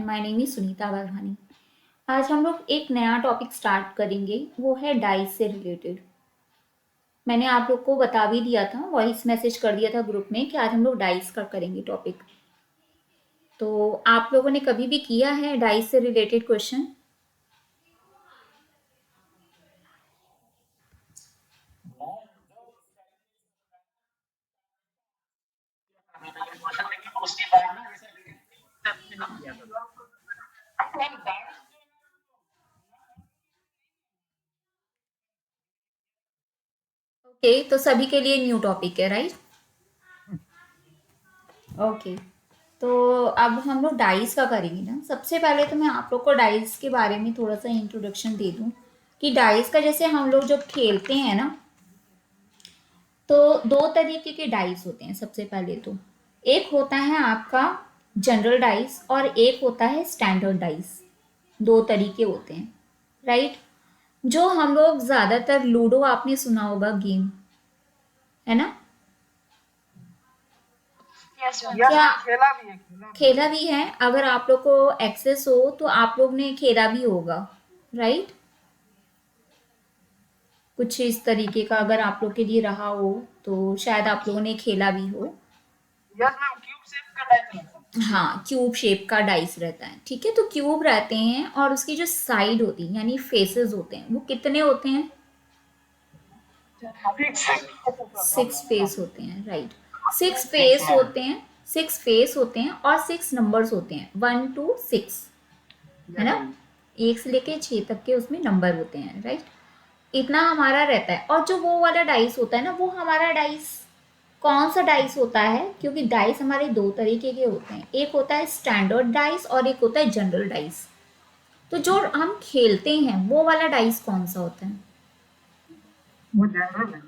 My name is Sunita Wadhwani. आज हम लोग एक नया टॉपिक स्टार्ट करेंगे, वो है डाइस से रिलेटेड। मैंने आप लोग को बता भी दिया था, वॉइस मैसेज कर दिया था ग्रुप में कि आज हम लोग डाइस का करेंगे टॉपिक। तो आप लोगों ने कभी भी किया है डाइस से रिलेटेड क्वेश्चन? ओके, तो सभी के लिए न्यू टॉपिक है, राइट? ओके, तो अब हम लोग डाइस का करेंगे ना। सबसे पहले तो मैं आप लोग को डाइस के बारे में थोड़ा सा इंट्रोडक्शन दे दूं कि डाइस का जैसे हम लोग जब खेलते हैं ना, तो दो तरीके के डाइस होते हैं। सबसे पहले तो एक होता है आपका जनरल डाइस और एक होता है स्टैंडर्ड डाइस। दो तरीके होते हैं, राइट? जो हम लोग ज़्यादातर लूडो, आपने सुना होगा गेम, है ना? यस क्या खेला भी है खेला भी है? अगर आप लोग को एक्सेस हो तो आप लोग ने खेला भी होगा, राइट? कुछ इस तरीके का अगर आप लोग के लिए रहा हो तो शायद आप लोगों ने खेला भी हो। यस मैम क्यूब शेप का डाइस रहता है। हाँ, क्यूब शेप का डाइस रहता है, ठीक है। तो क्यूब रहते हैं और उसकी जो साइड होती है यानी फेसेस होते हैं, वो कितने होते हैं? 6 फेस होते हैं, राइट? 6 फेस होते हैं, 6 फेस होते हैं और 6 नंबर्स होते हैं, 1 to 6, है ना? 1 से लेके 6 तक के उसमें नंबर होते हैं, राइट? इतना हमारा रहता है। और जो वो वाला डाइस होता है ना, वो हमारा डाइस कौन सा डाइस होता है? क्योंकि डाइस हमारे दो तरीके के होते हैं, एक होता है स्टैंडर्ड डाइस और एक होता है जनरल डाइस। तो जो हम खेलते हैं वो वाला डाइस कौन सा होता है? वो जनरल है।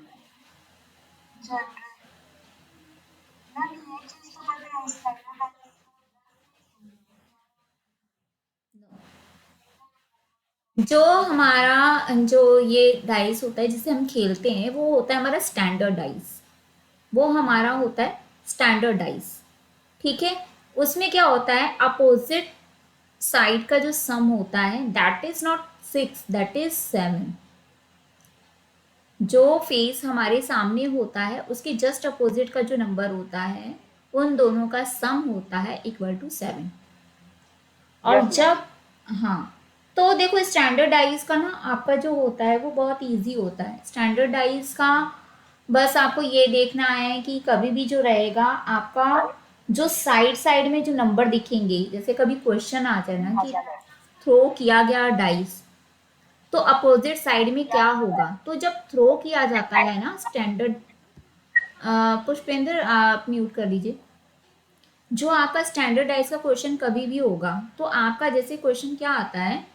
जो हमारा जो ये डाइस होता है जिसे हम खेलते हैं, वो होता है हमारा स्टैंडर्ड डाइस। वो हमारा होता है स्टैंडर्ड डाइस, ठीक है। उसमें क्या होता है, अपोजिट साइड का जो सम होता है that is not 6, that is 7। जो फेस हमारे सामने होता है उसके जस्ट अपोजिट का जो नंबर होता है, उन दोनों का सम होता है इक्वल टू 7। और यस मैम। जब, हाँ, तो देखो स्टैंडर्डाइज का ना आपका जो होता है वो बहुत इजी होता है। स्टैंडर्डाइज का बस आपको ये देखना है कि कभी भी जो रहेगा आपका, जो साइड साइड में जो नंबर दिखेंगे, जैसे कभी क्वेश्चन आ जाए ना कि थ्रो किया गया डाइस, तो अपोजिट साइड में क्या होगा? तो जब थ्रो किया जाता है ना स्टैंडर्ड, पुष्पेंद्र आप म्यूट कर लीजिए। जो आपका स्टैंडर्डाइज का क्वेश्चन कभी भी होगा, तो आपका जैसे क्वेश्चन क्या आता है,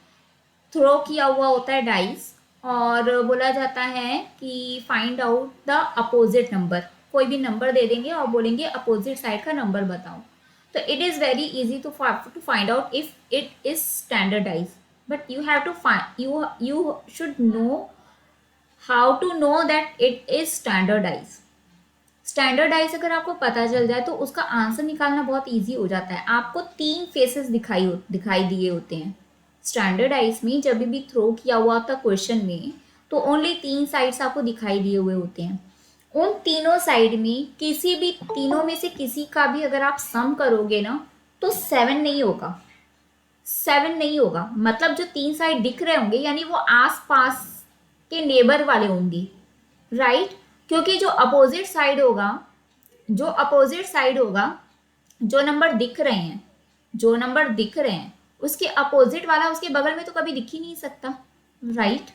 थ्रो किया हुआ होता है डाइस और बोला जाता है कि find out the opposite number. कोई भी नंबर दे देंगे और बोलेंगे अपोजिट साइड का नंबर बताओ। तो it is very easy to find out if it is standardise, but you have to find, you should know how to know that it is standardise. Standardise अगर आपको पता चल जाए तो उसका आंसर निकालना बहुत इजी हो जाता है। आपको 3 फेसेस दिखाई दिए होते हैं स्टैंडर्डाइज में। जब भी थ्रो किया हुआ था क्वेश्चन में, तो ओनली 3 साइड्स आपको दिखाई दिए हुए होते हैं। उन तीनों साइड में किसी भी तीनों में से किसी का भी अगर आप सम करोगे ना, तो 7 नहीं होगा। 7 नहीं होगा, मतलब जो 3 साइड दिख रहे होंगे यानी वो आस पास के नेबर वाले होंगे, राइट? क्योंकि जो अपोजिट साइड होगा, जो नंबर दिख रहे हैं, जो नंबर दिख रहे हैं उसके अपोजिट वाला उसके बगल में तो कभी दिख ही नहीं सकता, राइट?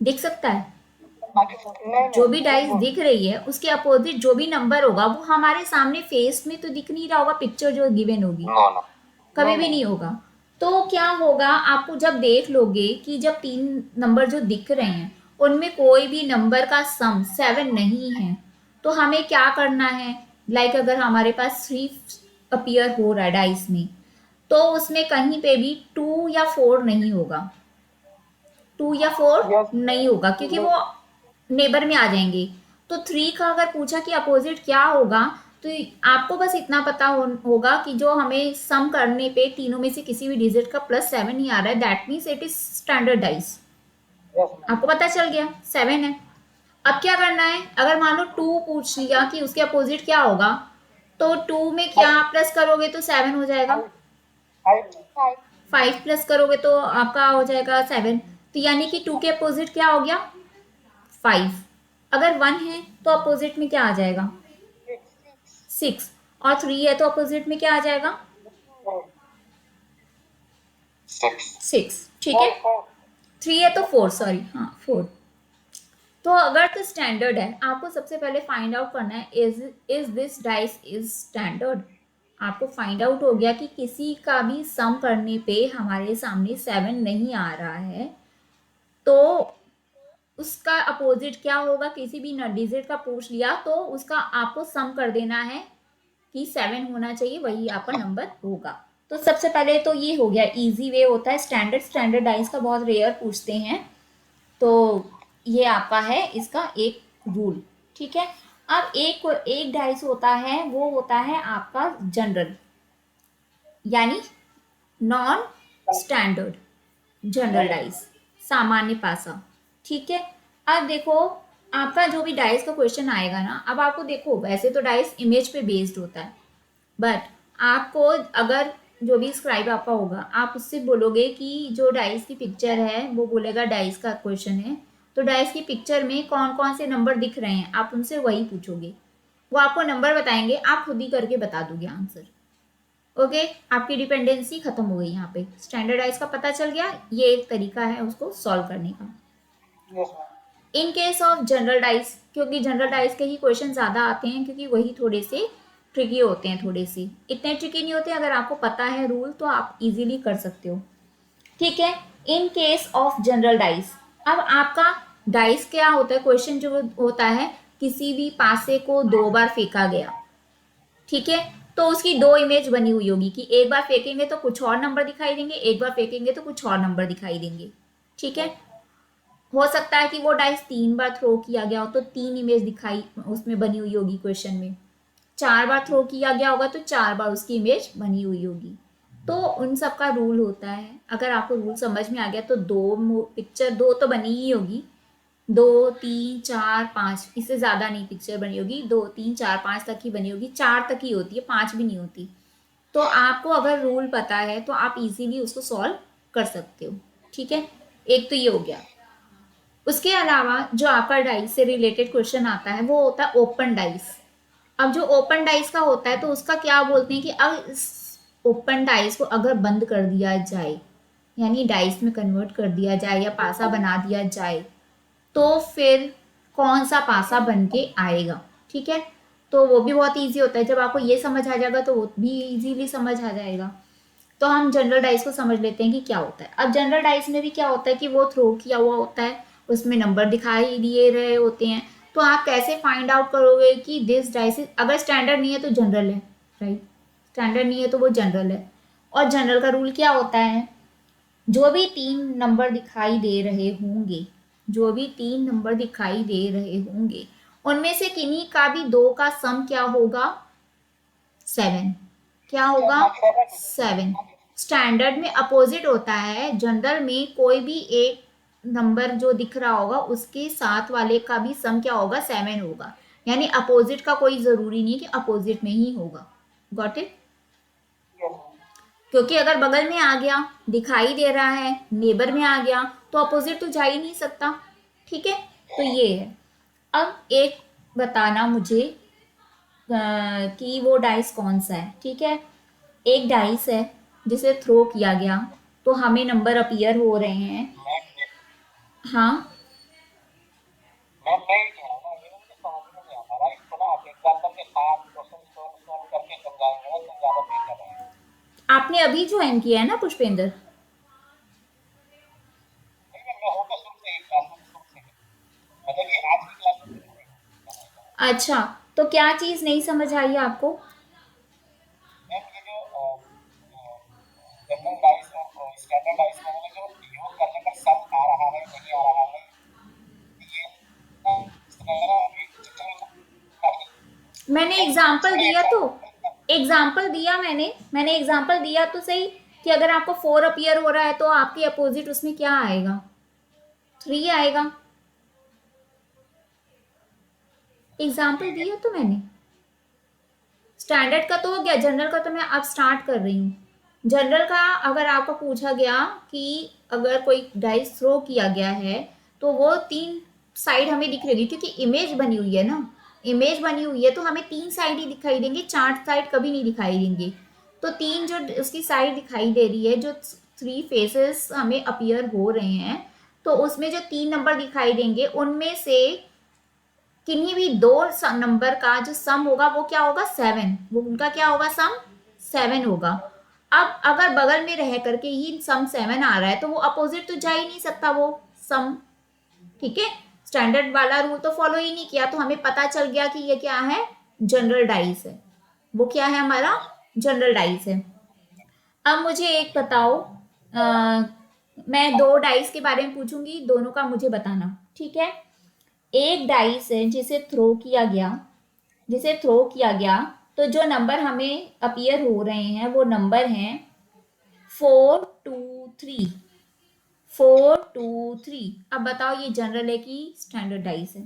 दिख सकता है? जो भी डाइस दिख रही है उसके अपोजिट जो भी नंबर होगा वो हमारे सामने फेस में तो दिख नहीं रहा होगा, पिक्चर जो गिवन होगी, कभी भी नहीं होगा। तो क्या होगा, आपको जब देख लोगे कि जब 3 नंबर जो दिख रहे हैं उनमें कोई भी नंबर का सम 7 नहीं है, तो हमें क्या करना है? लाइक अगर हमारे पास 3 अपीयर हो रहा है डाइस में, तो उसमें कहीं पे भी 2 या 4 नहीं होगा। 2 या 4 नहीं होगा क्योंकि वो नेबर में आ जाएंगे। तो 3 का अगर पूछा कि अपोजिट क्या होगा, तो आपको बस इतना पता होगा कि जो हमें सम करने पे तीनों में से किसी भी डिजिट का +7 नहीं आ रहा है, that means it is standardise. Yes ma'am. आपको पता चल गया 7 है। अब क्या करना है, अगर मान लो 2 पूछ लिया कि उसके अपोजिट क्या होगा, तो 2 में क्या फाइव। प्लस करोगे तो 7 हो जाएगा। फाइव। फाइव। 5 प्लस करोगे तो आपका हो जाएगा 7। तो यानी कि 2 के अपोजिट क्या हो गया, 5। अगर 1 है तो अपोजिट में क्या आ जाएगा, सिक्स। 6। और 3 है तो अपोजिट में क्या आ जाएगा, सिक्स। 6। ठीक है। फोर। फोर। 3 है तो 4, सॉरी, हाँ 4। तो अगर तो स्टैंडर्ड है, आपको सबसे पहले फाइंड आउट करना है is this dice is standard. आपको फाइंड आउट हो गया कि किसी का भी सम करने पे हमारे सामने 7 नहीं आ रहा है, तो उसका अपोजिट क्या होगा, किसी भी डिजिट का पूछ लिया तो उसका आपको सम कर देना है कि 7 होना चाहिए, वही आपका नंबर होगा। तो सबसे पहले तो ये हो गया, इजी वे होता है। स्टैंडर्डाइज का बहुत रेयर पूछते हैं, तो ये आपका है इसका एक रूल। ठीक है। अब एक डाइस होता है, वो होता है आपका जनरल, यानी नॉन स्टैंडर्ड, जनरल डाइस, सामान्य पासा। ठीक है। अब देखो, आपका जो भी डाइस का क्वेश्चन आएगा ना, अब आपको देखो वैसे तो डाइस इमेज पे बेस्ड होता है, बट आपको अगर जो भी स्क्राइब आपका होगा, आप उससे बोलोगे कि जो डाइस की पिक्चर है, वो बोलेगा डाइस का क्वेश्चन है, तो डाइस की पिक्चर में कौन कौन से नंबर दिख रहे हैं, आप उनसे वही पूछोगे, वो आपको नंबर बताएंगे, आप खुद ही करके बता दोगे आंसर। ओके। आपकी डिपेंडेंसी खत्म हो गई यहाँ पे, स्टैंडर्डाइज का पता चल गया, ये एक तरीका है उसको सॉल्व करने का। Yes ma'am. In case of general dice, क्योंकि जनरल डाइस के ही क्वेश्चन ज़्यादा आते हैं, क्योंकि वही थोड़े से ट्रिकी होते हैं, थोड़े से इतने ट्रिकी नहीं होते, अगर आपको पता है रूल तो आप इजीली कर सकते हो। ठीक है। In case of general dice, अब आपका डाइस क्या होता है, क्वेश्चन जो होता है, किसी भी पासे को 2 बार फेंका गया, ठीक है, तो उसकी 2 इमेज बनी हुई होगी, कि एक बार फेंकेंगे तो कुछ और नंबर दिखाई देंगे, एक बार फेंकेंगे तो कुछ और नंबर दिखाई देंगे। ठीक है। हो सकता है कि वो डाइस 3 बार थ्रो किया गया हो तो 3 इमेज दिखाई उसमें बनी हुई होगी क्वेश्चन में, 4 बार थ्रो किया गया होगा तो 4 बार उसकी इमेज बनी हुई होगी। तो उन सब का रूल होता है, अगर आपको रूल समझ में आ गया तो पिक्चर दो तो बनी ही होगी, 2 3 4 5, इससे ज़्यादा नहीं पिक्चर बनी होगी, 2 3 4 5 तक ही बनी होगी, 4 तक ही होती है, 5 भी नहीं होती। तो आपको अगर रूल पता है तो आप इजीली उसको सॉल्व कर सकते हो। ठीक है। एक तो ये हो गया। उसके अलावा जो आपका डाइस से रिलेटेड क्वेश्चन आता है वो होता है ओपन डाइस। अब जो ओपन डाइस का होता है तो उसका क्या बोलते हैं कि अब इस ओपन डाइस को अगर बंद कर दिया जाए, यानी डाइस में कन्वर्ट कर दिया जाए या पासा बना दिया जाए, तो फिर कौन सा पासा बन के आएगा। ठीक है। तो वो भी बहुत ईजी होता है, जब आपको ये समझ आ जाएगा तो वो भी इजीली समझ आ जाएगा। तो हम जनरल डाइस को समझ लेते हैं कि क्या होता है। अब जनरल डाइस में भी क्या होता है कि वो थ्रो किया हुआ होता है, उसमें नंबर दिखाई दिए रहे होते हैं, तो आप कैसे फाइंड आउट करोगे कि दिस डाइस इज, अगर स्टैंडर्ड नहीं है तो जनरल है, राइट, स्टैंडर्ड नहीं है तो वो जनरल है। और जनरल का रूल क्या होता है, जो भी 3 नंबर दिखाई दे रहे होंगे, जो भी 3 नंबर दिखाई दे रहे होंगे, उनमें से किन्हीं का भी 2 का सम क्या होगा, 7। क्या होगा, 7। स्टैंडर्ड में अपोजिट होता है, जनरल में कोई भी एक नंबर जो दिख रहा होगा उसके साथ वाले का भी सम क्या होगा, 7 होगा। यानी अपोजिट का कोई जरूरी नहीं कि अपोजिट में ही होगा। Got it. Yes ma'am. क्योंकि अगर बगल में आ गया, दिखाई दे रहा है, नेबर में आ गया, तो अपोजिट तो जा ही नहीं सकता। ठीक है। तो ये है। अब एक बताना मुझे कि वो डाइस कौन सा है। ठीक है। एक डाइस है जिसे थ्रो किया गया, तो हमें नंबर अपीयर हो रहे हैं। मैम हाँ। मैम मैं ही कह रहा हूँ ना, ये मुझे समझ में नहीं आता, राइट? तो ना आप एग्जाम्पल के साथ क्वेश्चन सॉल्व सॉल्व करके समझाएंगे ना तो ज्यादा बेहतर रहेगा। आपने अभी ज्वाइन किया है ना पुष्पेंद्र? नहीं मैम, मैं हूँ तो शुरू से ही, क्लास में शुरू से ही, मतलब ये आज की क्लास में नहीं है। अच्छा, तो क्या चीज़ नहीं समझ आई आपको? मैम ये जो जनरल डाइस और स्टैंडर्ड डाइस में जो योग करने पर सम आ रहा है नहीं आ रहा है, ये ना इस तरह अभी चित्र में एग्जाम्पल दिया तो एग्जाम्पल दिया मैंने एग्जाम्पल दिया तो सही कि अगर आपको 4 अपीयर हो रहा है तो आपके अपोजिट उसमें क्या आएगा, 3 आएगा। एग्जाम्पल दिया तो मैंने। स्टैंडर्ड का तो हो गया, जनरल का तो मैं अब स्टार्ट कर रही हूँ। जनरल का अगर आपको पूछा गया कि अगर कोई डाइस थ्रो किया गया है तो वो 3 साइड हमें दिख रही, क्योंकि इमेज बनी हुई है ना, इमेज बनी हुई है तो हमें 3 साइड ही दिखाई देंगे, 4 साइड कभी नहीं दिखाई देंगे। तो 3 जो उसकी साइड दिखाई दे रही है, जो 3 फेसेस हमें अपीयर हो रहे हैं, तो उसमें जो 3 नंबर दिखाई देंगे उनमें से किन्हीं भी 2 नंबर का जो सम होगा वो क्या होगा, 7। वो उनका क्या होगा, सम 7 होगा। अब अगर बगल में रह करके ही सम 7 आ रहा है तो वो अपोजिट तो जा ही नहीं सकता वो सम। ठीक है, स्टैंडर्ड वाला रूल तो फॉलो ही नहीं किया, तो हमें पता चल गया कि ये क्या है, जनरल डाइस है। वो क्या है, हमारा जनरल डाइस है। अब मुझे एक बताओ, मैं 2 डाइस के बारे में पूछूंगी, दोनों का मुझे बताना, ठीक है। एक डाइस है जिसे थ्रो किया गया, तो जो नंबर हमें अपीयर हो रहे हैं वो नंबर हैं 4 2 3। 4 2 3। अब बताओ ये जनरल है कि स्टैंडर्ड डाइस है?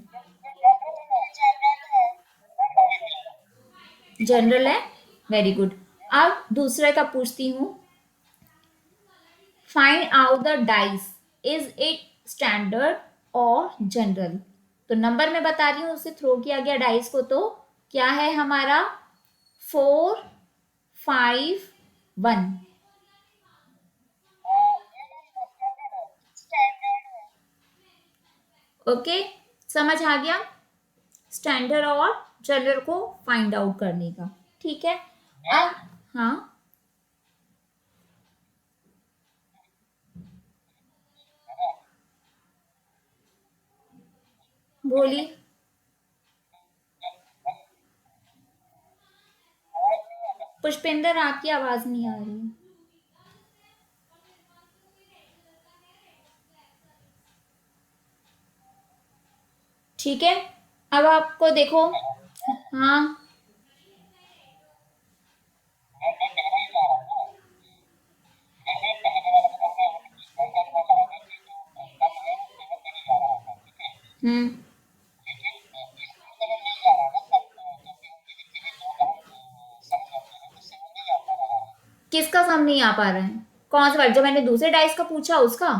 जनरल है, वेरी गुड। अब दूसरे का पूछती हूँ, find out the dice, is it standard और जनरल। तो नंबर मैं बता रही हूँ, उसे थ्रो किया गया डाइस को, तो क्या है हमारा, 4 5 1। ओके, समझ आ गया स्टैंडर्ड और जनरल को फाइंड आउट करने का, ठीक है। अब हाँ, बोलिए। पुष्पेंद्र, आपकी आवाज नहीं आ रही है। ठीक है, अब आपको देखो, हाँ, हम्म, किसका सम नहीं आ पा रहा है, कौन सा वाला जो मैंने दूसरे डाइस का पूछा उसका?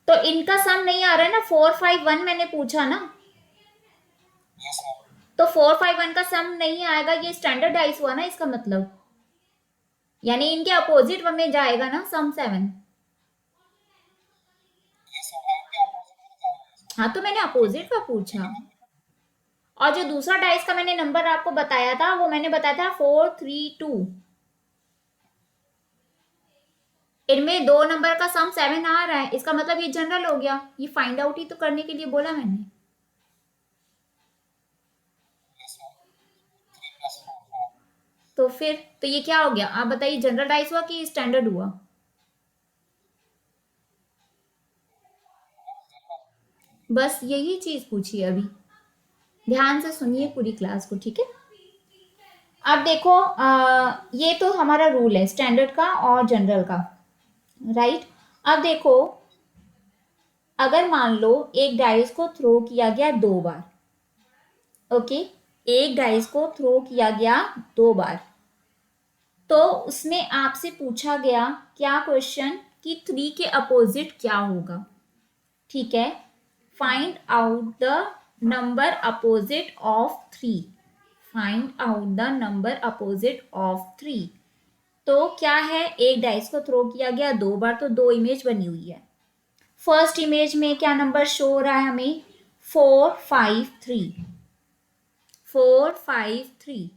तो इनका सम नहीं आ रहा है ना, 4 5 1 मैंने पूछा ना, तो 4 5 1 का सम नहीं आएगा, ये स्टैंडर्ड डाइस हुआ ना इसका मतलब, यानी इनके अपोजिट में जाएगा ना सम 7। हाँ, तो मैंने अपोजिट का पूछा, और जो दूसरा डाइस का मैंने नंबर आपको बताया था वो मैंने बताया था 4 3 2। इनमें 2 नंबर का सम 7 आ रहा है, इसका मतलब ये जनरल हो गया, ये फाइंड आउट ही तो करने के लिए बोला मैंने। तो फिर तो ये क्या हो गया, आप बताइए, जनरल डाइस हुआ कि स्टैंडर्ड हुआ? बस यही चीज पूछी अभी, ध्यान से सुनिए पूरी क्लास को, ठीक है। अब देखो, ये तो हमारा रूल है स्टैंडर्ड का और जनरल का, राइट। अब देखो, अगर मान लो एक डाइस को थ्रो किया गया 2 बार, ओके, एक डाइस को थ्रो किया गया 2 बार, तो उसमें आपसे पूछा गया क्या क्वेश्चन कि 3 के अपोजिट क्या होगा, ठीक है। Find out the number opposite of 3। Find out the number opposite of 3। तो क्या है, एक डाइस को थ्रो किया गया 2 बार, तो 2 इमेज बनी हुई है। फर्स्ट इमेज में क्या नंबर शो हो रहा है हमें, 4 5 3। 4 5 3।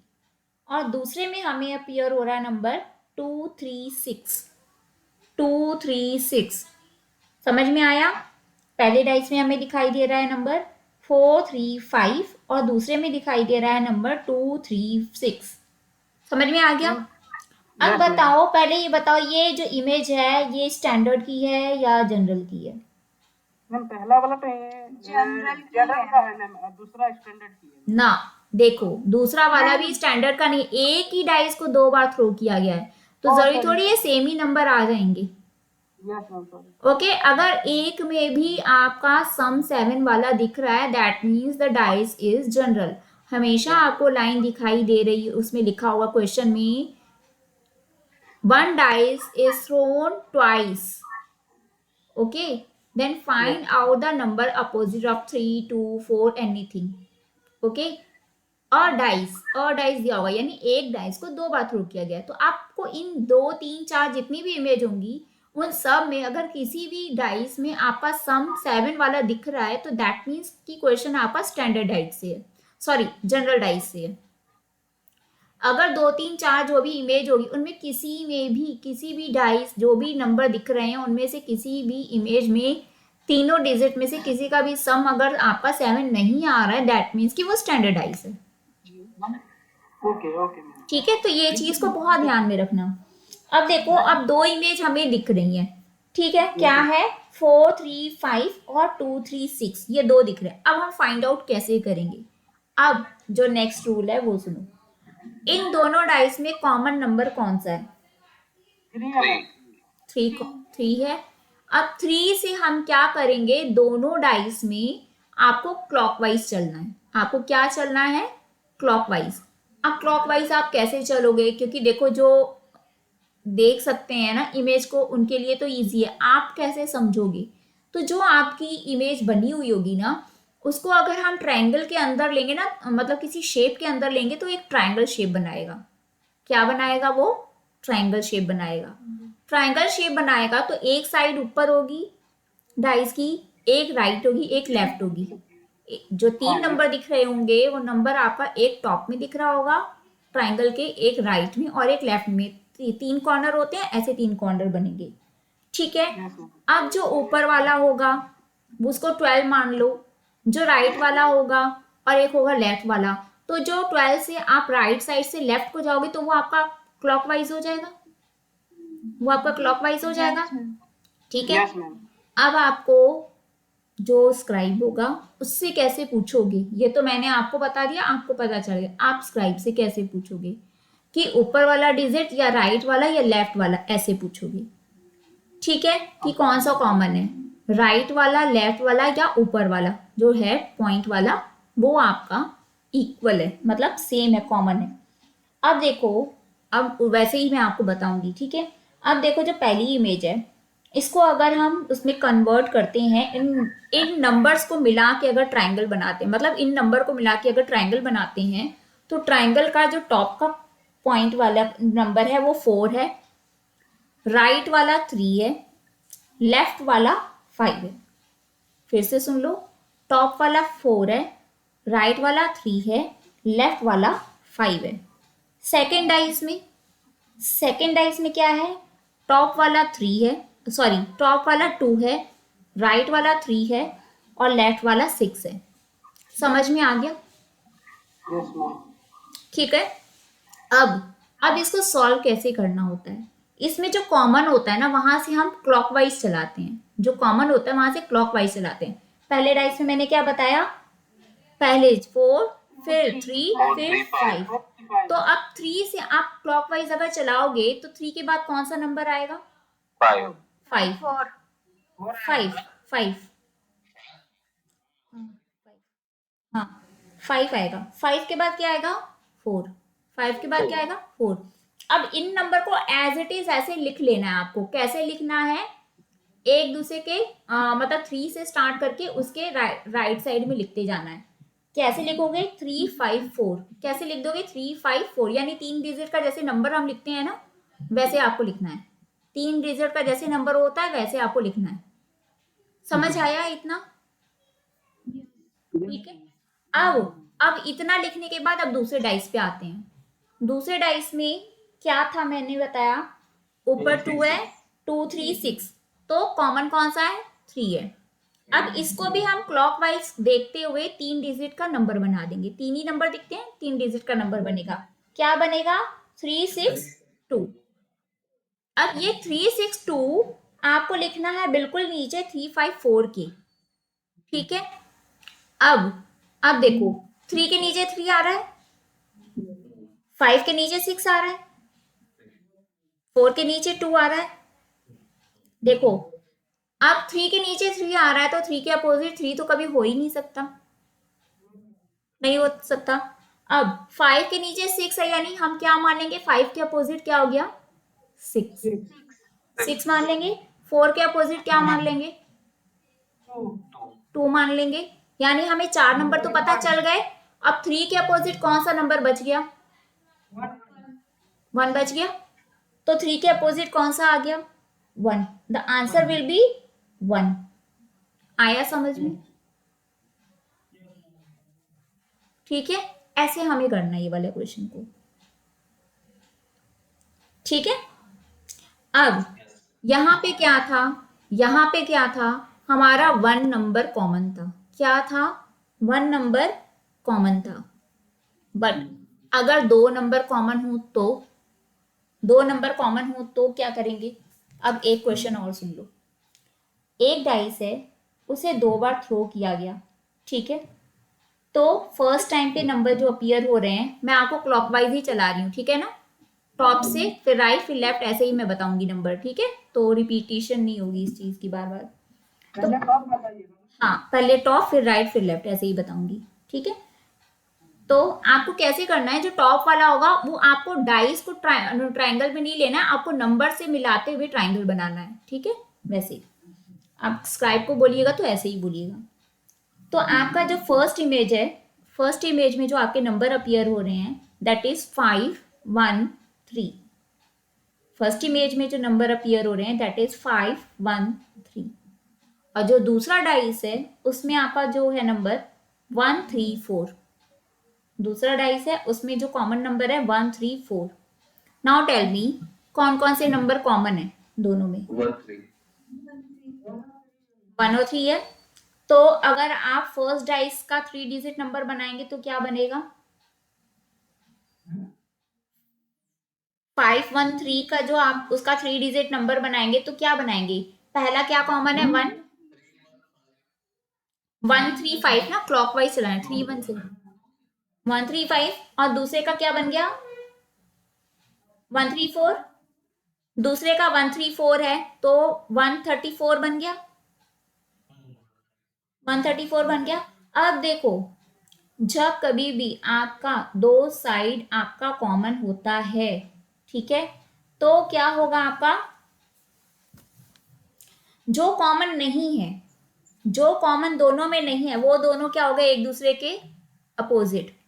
और दूसरे में हमें अपीयर हो रहा है नंबर 2 3 6। 2 3 6, समझ में आया। पहले डाइस में हमें दिखाई दे रहा है नंबर 4 3 5, और दूसरे में दिखाई दे रहा है नंबर 2 3 6। समझ में आ गया। अब यस मैम। बताओ, पहले ये बताओ, ये जो इमेज है ये स्टैंडर्ड की है या जनरल की है? मैम पहला वाला तो जनरल का है मैम, और दूसरा स्टैंडर्ड की है मैम। ना, देखो दूसरा वाला भी स्टैंडर्ड का नहीं, एक ही डाइस को 2 बार थ्रो किया गया है, तो जरूरी सॉरी। थोड़ी ये सेम ही नंबर आ जाएंगे। Yes ma'am, sorry. ओके, अगर एक में भी आपका सम 7 वाला दिख रहा है, that means the dice is general. हमेशा आपको लाइन दिखाई दे रही है, उसमें लिखा हुआ क्वेश्चन में, one dice is thrown twice, okay, then find out the number opposite of 3, 2, 4 anything. Okay, dice दिया होगा, यानी एक डाइस को 2 बार थ्रो किया गया है, तो आपको इन 2, 3, 4 जितनी भी इमेज होंगी उन सब में अगर किसी भी डाइस में आपका सम 7 वाला दिख रहा है, तो दैट मीन्स कि क्वेश्चन आपका स्टैंडर्ड डाइस से है, सॉरी जनरल डाइस से है। अगर 2, 3, 4 जो भी इमेज होगी उनमें किसी भी डाइस जो भी नंबर दिख रहे हैं उनमें से किसी भी इमेज में तीनों डिजिट में से किसी का भी सम अगर आपका 7 नहीं आ रहा है, दैट मीन्स कि वो स्टैंडर्ड डाइस है। Okay okay ma'am. ठीक है, तो ये चीज को बहुत ध्यान में रखना। अब देखो, अब 2 इमेज हमें दिख रही हैं, ठीक है, क्या है, 4, 3, 5 और 2, 3, 6, ये 2 दिख रहे हैं। अब हम फाइंड आउट कैसे करेंगे? अब जो नेक्स्ट रूल है वो सुनो, इन दोनों डाइस में कॉमन नंबर कौन सा है? 3 है मैम। 3 है। अब 3 से हम क्या करेंगे, दोनों डाइस में आपको क्लॉकवाइज चलना है। आपको क्या चलना है? क्लॉकवाइज। अब क्लॉकवाइज आप कैसे चलोगे, क्योंकि देखो जो देख सकते हैं ना इमेज को, उनके लिए तो इजी है, आप कैसे समझोगे? तो जो आपकी इमेज बनी हुई होगी ना, उसको अगर हम ट्रायंगल के अंदर लेंगे ना, मतलब किसी शेप के अंदर लेंगे, तो एक ट्रायंगल शेप बनाएगा। क्या बनाएगा वो? ट्रायंगल शेप बनाएगा। ट्रायंगल शेप बनाएगा तो एक साइड ऊपर होगी डाइस की, एक राइट होगी, एक लेफ्ट होगी। जो 3 नंबर दिख रहे होंगे वो नंबर आपका एक टॉप में दिख रहा होगा ट्राइंगल के, एक राइट में और एक लेफ्ट में। 3 कॉर्नर होते हैं, ऐसे 3 कॉर्नर बनेंगे। ठीक है, अब जो ऊपर वाला होगा उसको 12 मान लो, जो राइट वाला होगा और एक होगा लेफ्ट वाला, तो जो 12 से आप राइट साइड से लेफ्ट को जाओगे तो वो आपका क्लॉकवाइज हो जाएगा, वो आपका क्लॉकवाइज हो जाएगा। ठीक है, यस मैम। अब आपको जो स्क्राइब होगा उससे कैसे पूछोगे, ये तो मैंने आपको बता दिया, आपको पता चल गया। आप स्क्राइब से कैसे पूछोगे कि ऊपर वाला डिजिट या राइट वाला या लेफ्ट वाला, ऐसे पूछोगे। ठीक है, कि कौन सा कॉमन है, राइट वाला, लेफ्ट वाला या ऊपर वाला जो है पॉइंट वाला, वो आपका इक्वल है, मतलब सेम है, कॉमन है। अब देखो, अब वैसे ही मैं आपको बताऊंगी, ठीक है। अब देखो, जो पहली इमेज है इसको अगर हम उसमें कन्वर्ट करते हैं, इन इन नंबर्स को मिला के अगर ट्राइंगल बनाते हैं, मतलब इन नंबर को मिला के अगर ट्राइंगल बनाते हैं, तो ट्राइंगल का जो टॉप का पॉइंट वाला नंबर है वो 4 है, राइट वाला 3 है, लेफ्ट वाला 5 है। फिर से सुन लो, टॉप वाला 4 है, राइट वाला 3 है, लेफ्ट वाला 5 है। सेकेंड डाइस में क्या है, टॉप वाला 3 है, सॉरी टॉप वाला 2 है, राइट वाला 3 है और लेफ्ट वाला 6 है। समझ में आ गया? Yes ma'am. ठीक है, अब इसको सॉल्व कैसे करना होता है, इसमें जो कॉमन होता है ना वहां से हम क्लॉकवाइज चलाते हैं, जो कॉमन होता है वहां से क्लॉकवाइज चलाते हैं। पहले डाइस में मैंने क्या बताया, पहले 4, फिर 3, फिर 5। तो अब 3 से आप क्लॉकवाइज अगर चलाओगे तो 3 के बाद कौन सा नंबर आएगा? 5 5। 5 5 हाँ, 5 आएगा। 5 के बाद क्या आएगा? 4। 5 के बाद क्या आएगा? 4। अब इन नंबर को एज इट इज ऐसे लिख लेना है आपको। कैसे लिखना है? एक दूसरे के मतलब 3 से स्टार्ट करके उसके राइट साइड में लिखते जाना है। कैसे लिखोगे? 3 5 4। कैसे लिख दोगे? 3 5 4, यानी 3 डिजिट का जैसे नंबर हम लिखते हैं ना, वैसे आपको लिखना है। 3 डिजिट का जैसे नंबर होता है वैसे आपको लिखना है। समझ आया इतना? ठीक है, अब इतना लिखने के बाद अब दूसरे डाइस पे आते हैं। दूसरे डाइस में क्या था मैंने बताया, ऊपर 2 है, 2 3 6, तो कॉमन कौन सा है? 3 है। अब इसको भी हम क्लॉकवाइज देखते हुए 3 डिजिट का नंबर बना देंगे। 3 ही नंबर दिखते हैं, 3 डिजिट का नंबर बनेगा। क्या बनेगा? 3 6 2। अब ये 362 आपको लिखना है बिल्कुल नीचे 354 के, ठीक है। अब देखो 3 के नीचे 3 आ रहा है, 5 के नीचे 6 आ रहा है, 4 के नीचे 2 आ रहा है। देखो अब 3 के नीचे 3 आ रहा है तो 3 के अपोजिट 3 तो कभी हो ही नहीं सकता, नहीं हो सकता। अब 5 के नीचे 6 है, यानी हम क्या मान लेंगे, 5 के अपोजिट क्या हो गया, 6, 6 मान लेंगे। 4 के अपोजिट क्या मान लेंगे, 2 मान लेंगे। यानी हमें 4 नंबर तो पता चल गए। अब 3 के अपोजिट कौन सा नंबर बच गया, 1 बच गया। तो 3 के अपोजिट कौन सा आ गया, 1। The answer will be 1। आया समझ में, ठीक है। ऐसे हमें करना है ये वाले क्वेश्चन को, ठीक है। अब यहां पे क्या था, यहां पे क्या था, हमारा 1 नंबर कॉमन था। क्या था, 1 नंबर कॉमन था। बट अगर 2 नंबर कॉमन हो तो, 2 नंबर कॉमन हो तो क्या करेंगे। अब एक क्वेश्चन और सुन लो। एक डाइस है, उसे 2 बार थ्रो किया गया, ठीक है। तो फर्स्ट टाइम पे नंबर जो अपीयर हो रहे हैं, मैं आपको क्लॉकवाइज ही चला रही हूँ, ठीक है ना। टॉप से फिर राइट फिर लेफ्ट, ऐसे ही मैं बताऊंगी नंबर, ठीक है। तो रिपीटिशन नहीं होगी इस चीज की बार बार। तो हाँ, पहले टॉप फिर राइट फिर लेफ्ट, ऐसे ही बताऊंगी, ठीक है। तो आपको कैसे करना है, जो टॉप वाला होगा वो आपको डाइस को ट्राइंगल में नहीं लेना है, आपको नंबर से मिलाते हुए ट्राइंगल बनाना है, ठीक है। वैसे ही आप स्क्राइब को बोलिएगा तो ऐसे ही बोलिएगा। तो आपका जो फर्स्ट इमेज है, फर्स्ट इमेज में जो आपके नंबर अपीयर हो रहे हैं दैट इज 5 1 3। फर्स्ट इमेज में जो नंबर अपीयर हो रहे हैं दैट इज 5 1 3। और जो दूसरा डाइस है उसमें आपका जो है नंबर 1 3 4। दूसरा डाइस है उसमें जो कॉमन नंबर है 1 3 4। नाउ टेल मी कौन कौन से नंबर कॉमन है दोनों में, 1 और 3 है। तो अगर आप फर्स्ट डाइस का 3 डिजिट नंबर बनाएंगे तो क्या बनेगा, 513 का जो आप उसका 3 डिजिट नंबर बनाएंगे तो क्या बनाएंगे, पहला क्या कॉमन है, 1 1 3 5 ना, क्लॉकवाइज चलाना है, 3 1 से 1 3 5। और दूसरे का क्या बन गया, 1 3 4। दूसरे का 1 3 4 है तो 134 बन गया, 134 बन गया। अब देखो जब कभी भी आपका दो साइड आपका कॉमन होता है, ठीक है, तो क्या होगा, आपका जो कॉमन नहीं है, जो कॉमन दोनों में नहीं है, वो दोनों क्या हो गए, एक दूसरे के अपोजिट।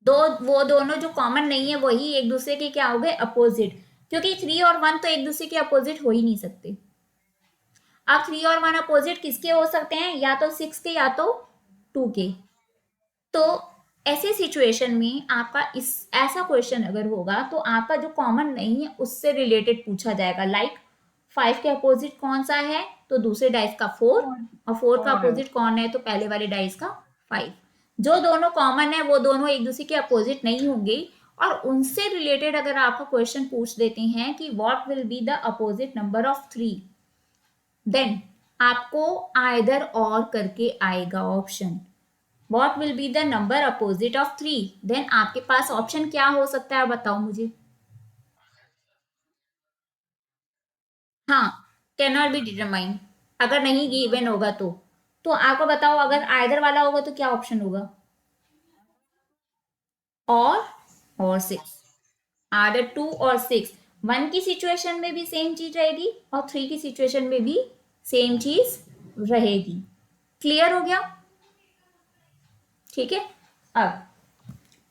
वो दोनों जो कॉमन नहीं है वही एक दूसरे के क्या हो गए, अपोजिट। क्योंकि 3 और 1 तो एक दूसरे के अपोजिट हो ही नहीं सकते। अब 3 और 1 अपोजिट किसके हो सकते हैं, या तो 6 के या तो 2 के। तो ऐसे सिचुएशन में आपका इस ऐसा क्वेश्चन अगर होगा तो आपका जो कॉमन नहीं है उससे रिलेटेड पूछा जाएगा। लाइक 5 के अपोजिट कौन सा है, तो दूसरे डाइस का 4, और 4 का अपोजिट कौन है, तो पहले वाले डाइस का 5। जो दोनों कॉमन है वो दोनों एक दूसरे के अपोजिट नहीं होंगे। और उनसे रिलेटेड अगर आपका क्वेश्चन पूछ देते हैं कि what will be the opposite number of 3, then आपको आइदर और करके आएगा option, what will be the number opposite of 3। Then आपके पास ऑप्शन क्या हो सकता है, बताओ मुझे। हाँ, कैन नॉट बी डिटरमाइन, अगर नहीं गिवन होगा तो आपको बताओ, अगर आइदर वाला होगा तो क्या ऑप्शन होगा, और 6। आइदर 2 और 6। 1 की सिचुएशन में भी सेम चीज रहेगी और 3 की सिचुएशन में भी सेम चीज रहेगी। क्लियर हो गया, ठीक है। अब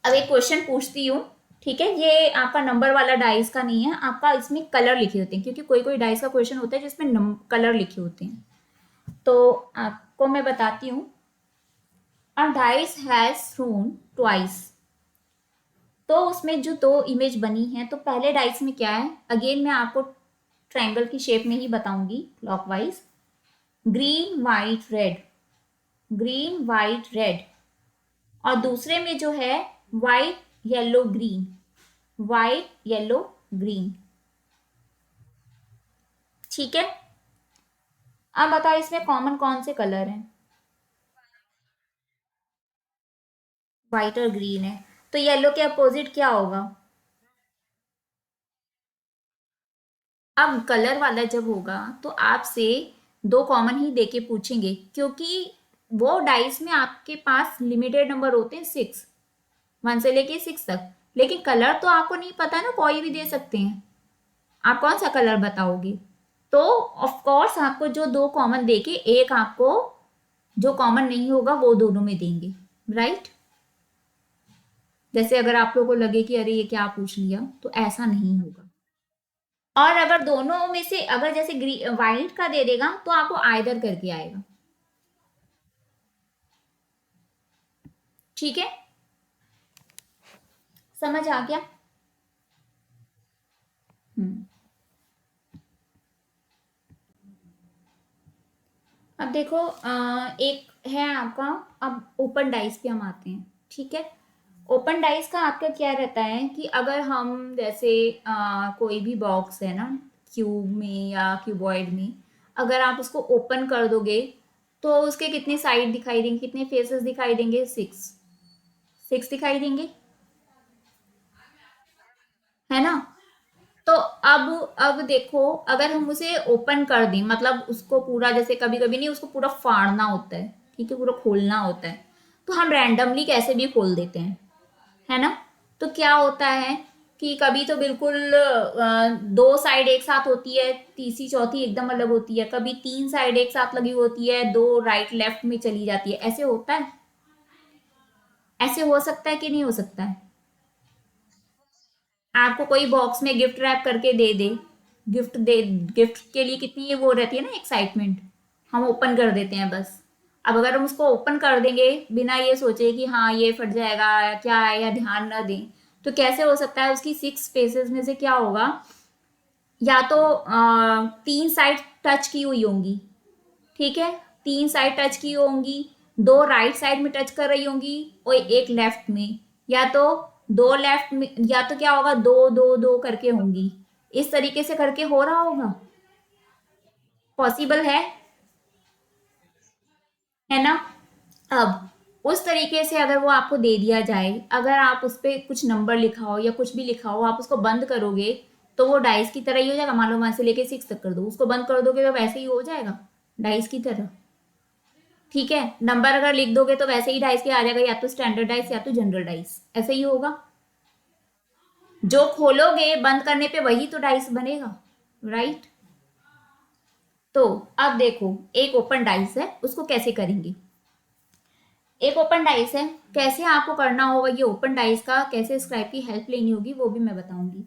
एक क्वेश्चन पूछती हूँ, ठीक है। ये आपका नंबर वाला डाइस का नहीं है, आपका इसमें कलर लिखे होते हैं, क्योंकि कोई कोई डाइस का क्वेश्चन होता है जिसमें कलर लिखे होते हैं। तो आपको मैं बताती हूँ, a dice has thrown twice. तो उसमें जो दो इमेज बनी है, तो पहले डाइस में क्या है, अगेन मैं आपको ट्रायंगल की शेप में ही बताऊंगी clockwise. Green white red, green white red. और दूसरे में जो है white yellow green, white yellow green. ठीक है। अब बताओ इसमें कॉमन कौन से कलर हैं? वाइट और ग्रीन है, तो येलो के अपोजिट क्या होगा? अब कलर वाला जब होगा तो आपसे दो कॉमन ही देके पूछेंगे, क्योंकि वो डाइस में आपके पास लिमिटेड नंबर होते हैं, 6, 1 से लेके 6 तक। लेकिन कलर तो आपको नहीं पता ना, कोई भी दे सकते हैं। आप कौन सा कलर बताओगे? तो ऑफ कोर्स आपको जो दो कॉमन देके एक आपको जो कॉमन नहीं होगा वो दोनों में देंगे, राइट? जैसे अगर आप लोगों को लगे कि अरे ये क्या पूछ लिया, तो ऐसा नहीं होगा। और अगर दोनों में से अगर जैसे वाइट का दे देगा तो आपको आइदर करके आएगा। ठीक है, समझ आ गया? हम्म। अब देखो एक है आपका, अब ओपन डाइस पे हम आते हैं। ठीक है, ओपन डाइस का आपका क्या रहता है कि अगर हम जैसे कोई भी बॉक्स है ना, क्यूब में या क्यूबॉइड में, अगर आप उसको ओपन कर दोगे तो उसके कितने साइड दिखाई देंगे, कितने फेसेस दिखाई देंगे? 6, 6 दिखाई देंगे, है ना? तो अब देखो, अगर हम उसे ओपन कर दें, मतलब उसको पूरा, जैसे कभी कभी नहीं उसको पूरा फाड़ना होता है, ठीक है, पूरा खोलना होता है, तो हम रैंडमली कैसे भी खोल देते हैं, है ना? तो क्या होता है कि कभी तो बिल्कुल दो साइड एक साथ होती है, तीसरी चौथी एकदम अलग होती है, कभी तीन साइड एक साथ लगी होती है, दो राइट लेफ्ट में चली जाती है, ऐसे होता है? ऐसे हो सकता है कि नहीं हो सकता है? आपको कोई बॉक्स में गिफ्ट रैप करके दे दे, गिफ्ट के लिए कितनी ये वो रहती है ना, एक्साइटमेंट, हम ओपन कर देते हैं बस। अब अगर हम उसको ओपन कर देंगे बिना ये सोचे कि हाँ ये फट जाएगा या क्या है, या ध्यान ना दें, तो कैसे हो सकता है? उसकी 6 स्पेसेस में से क्या होगा, या तो तीन साइड टच की हुई होंगी, ठीक है, तीन साइड टच की होंगी, दो राइट साइड में टच कर रही होंगी और एक लेफ्ट में, या तो दो लेफ्ट में, या तो क्या होगा, दो दो दो करके होंगी, इस तरीके से करके हो रहा होगा। पॉसिबल है ना? अब उस तरीके से अगर वो आपको दे दिया जाए, अगर आप उस पर कुछ नंबर लिखा हो या कुछ भी लिखा हो, आप उसको बंद करोगे तो वो डाइस की तरह ही हो जाएगा। मान लो 1 से लेके 6 तक कर दो, उसको बंद कर दोगे तो वैसे ही हो जाएगा, डाइस की तरह। ठीक है, नंबर अगर लिख दोगे तो वैसे ही डाइस के आ जाएगा, या तो स्टैंडर्ड डाइस या तो जनरल डाइस, ऐसे ही होगा। जो खोलोगे बंद करने पे वही तो डाइस बनेगा, राइट? तो अब देखो, एक ओपन डाइस है, उसको कैसे करेंगे? एक ओपन डाइस है, कैसे आपको करना होगा, ये ओपन डाइस का कैसे स्क्राइब की हेल्प लेनी होगी वो भी मैं बताऊंगी।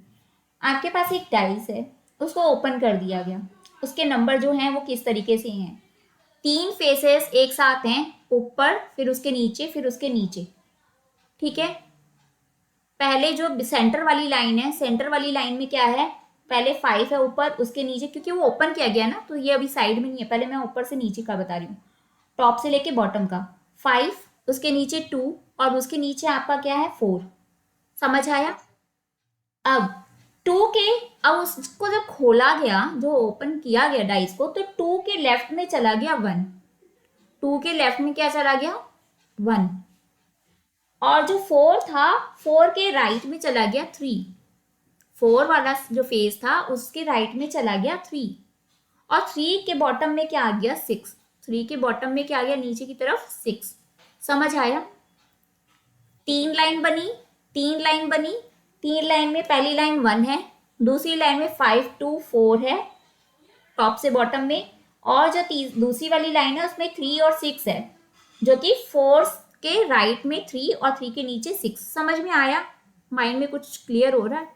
आपके पास एक डाइस है, उसको ओपन कर दिया गया, उसके नंबर जो हैं वो किस तरीके से हैं, तीन फेसेस एक साथ हैं, ऊपर, फिर उसके नीचे, फिर उसके नीचे। ठीक है, पहले जो सेंटर वाली लाइन है, सेंटर वाली लाइन में क्या है, पहले 5 है ऊपर, उसके नीचे, क्योंकि वो ओपन किया गया ना तो ये अभी साइड में नहीं है, पहले मैं ऊपर से नीचे का बता रही हूँ, टॉप से लेके बॉटम का। 5, उसके नीचे 2, और उसके नीचे आपका क्या है, 4। समझ आया? अब 2 के, अब उसको जब खोला गया, जो ओपन किया गया डाइस को, तो 2 के लेफ्ट में चला गया 1, 2 के लेफ्ट में क्या चला गया, 1, और जो 4 था, 4 के राइट में चला गया 3, 4 वाला जो फेस था उसके राइट में चला गया 3, और 3 के बॉटम में क्या आ गया, 6, 3 के बॉटम में क्या आ गया, नीचे की तरफ 6। समझ आया? तीन लाइन बनी, तीन लाइन बनी, तीन लाइन में पहली लाइन 1 है, दूसरी लाइन में 5 to 4 है, टॉप से बॉटम में, और जो दूसरी वाली लाइन है उसमें 3 और 6 है, जो कि 4 के राइट में 3 और 3 के नीचे 6। समझ में आया? माइंड में कुछ क्लियर हो रहा है?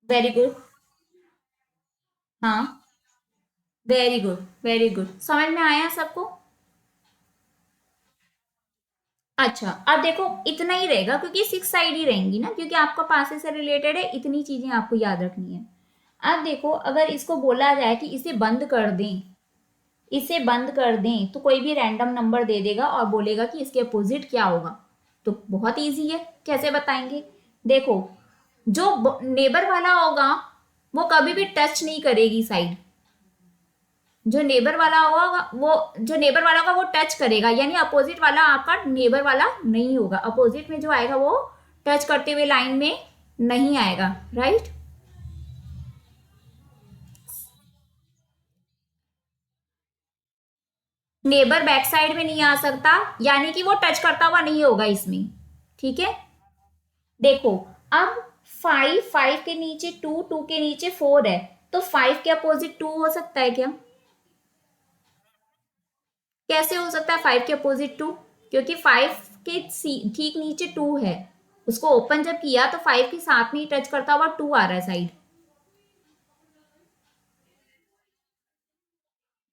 Very good. हाँ, वेरी गुड, वेरी गुड, समझ में आया सबको? अच्छा, अब देखो इतना ही रहेगा, क्योंकि 6 साइड ही रहेंगी ना, क्योंकि आपका पासे से रिलेटेड है, इतनी चीजें आपको याद रखनी है। अब देखो, अगर इसको बोला जाए कि इसे बंद कर दें, इसे बंद कर दें तो कोई भी रैंडम नंबर दे देगा और बोलेगा कि इसके अपोजिट क्या होगा। तो बहुत इजी है, कैसे बताएंगे? देखो, जो नेबर वाला होगा वो कभी भी टच नहीं करेगी साइड। जो नेबर वाला होगा वो जो नेबर वाला होगा वो टच करेगा, यानी अपोजिट वाला आपका नेबर वाला नहीं होगा। अपोजिट में जो आएगा वो टच करते हुए लाइन में नहीं आएगा, राइट? नेबर बैक साइड में नहीं आ सकता, यानी कि वो टच करता हुआ नहीं होगा इसमें। ठीक है, देखो, अब 5 के नीचे 2 के नीचे 4 है, तो 5 के अपोजिट 2 हो सकता है क्या? कैसे हो सकता है 5 के अपोजिट 2? क्योंकि 5 के ठीक नीचे 2 है। उसको ओपन जब किया तो 5 के साथ में ही टच करता हुआ 2 आ रहा है साइड।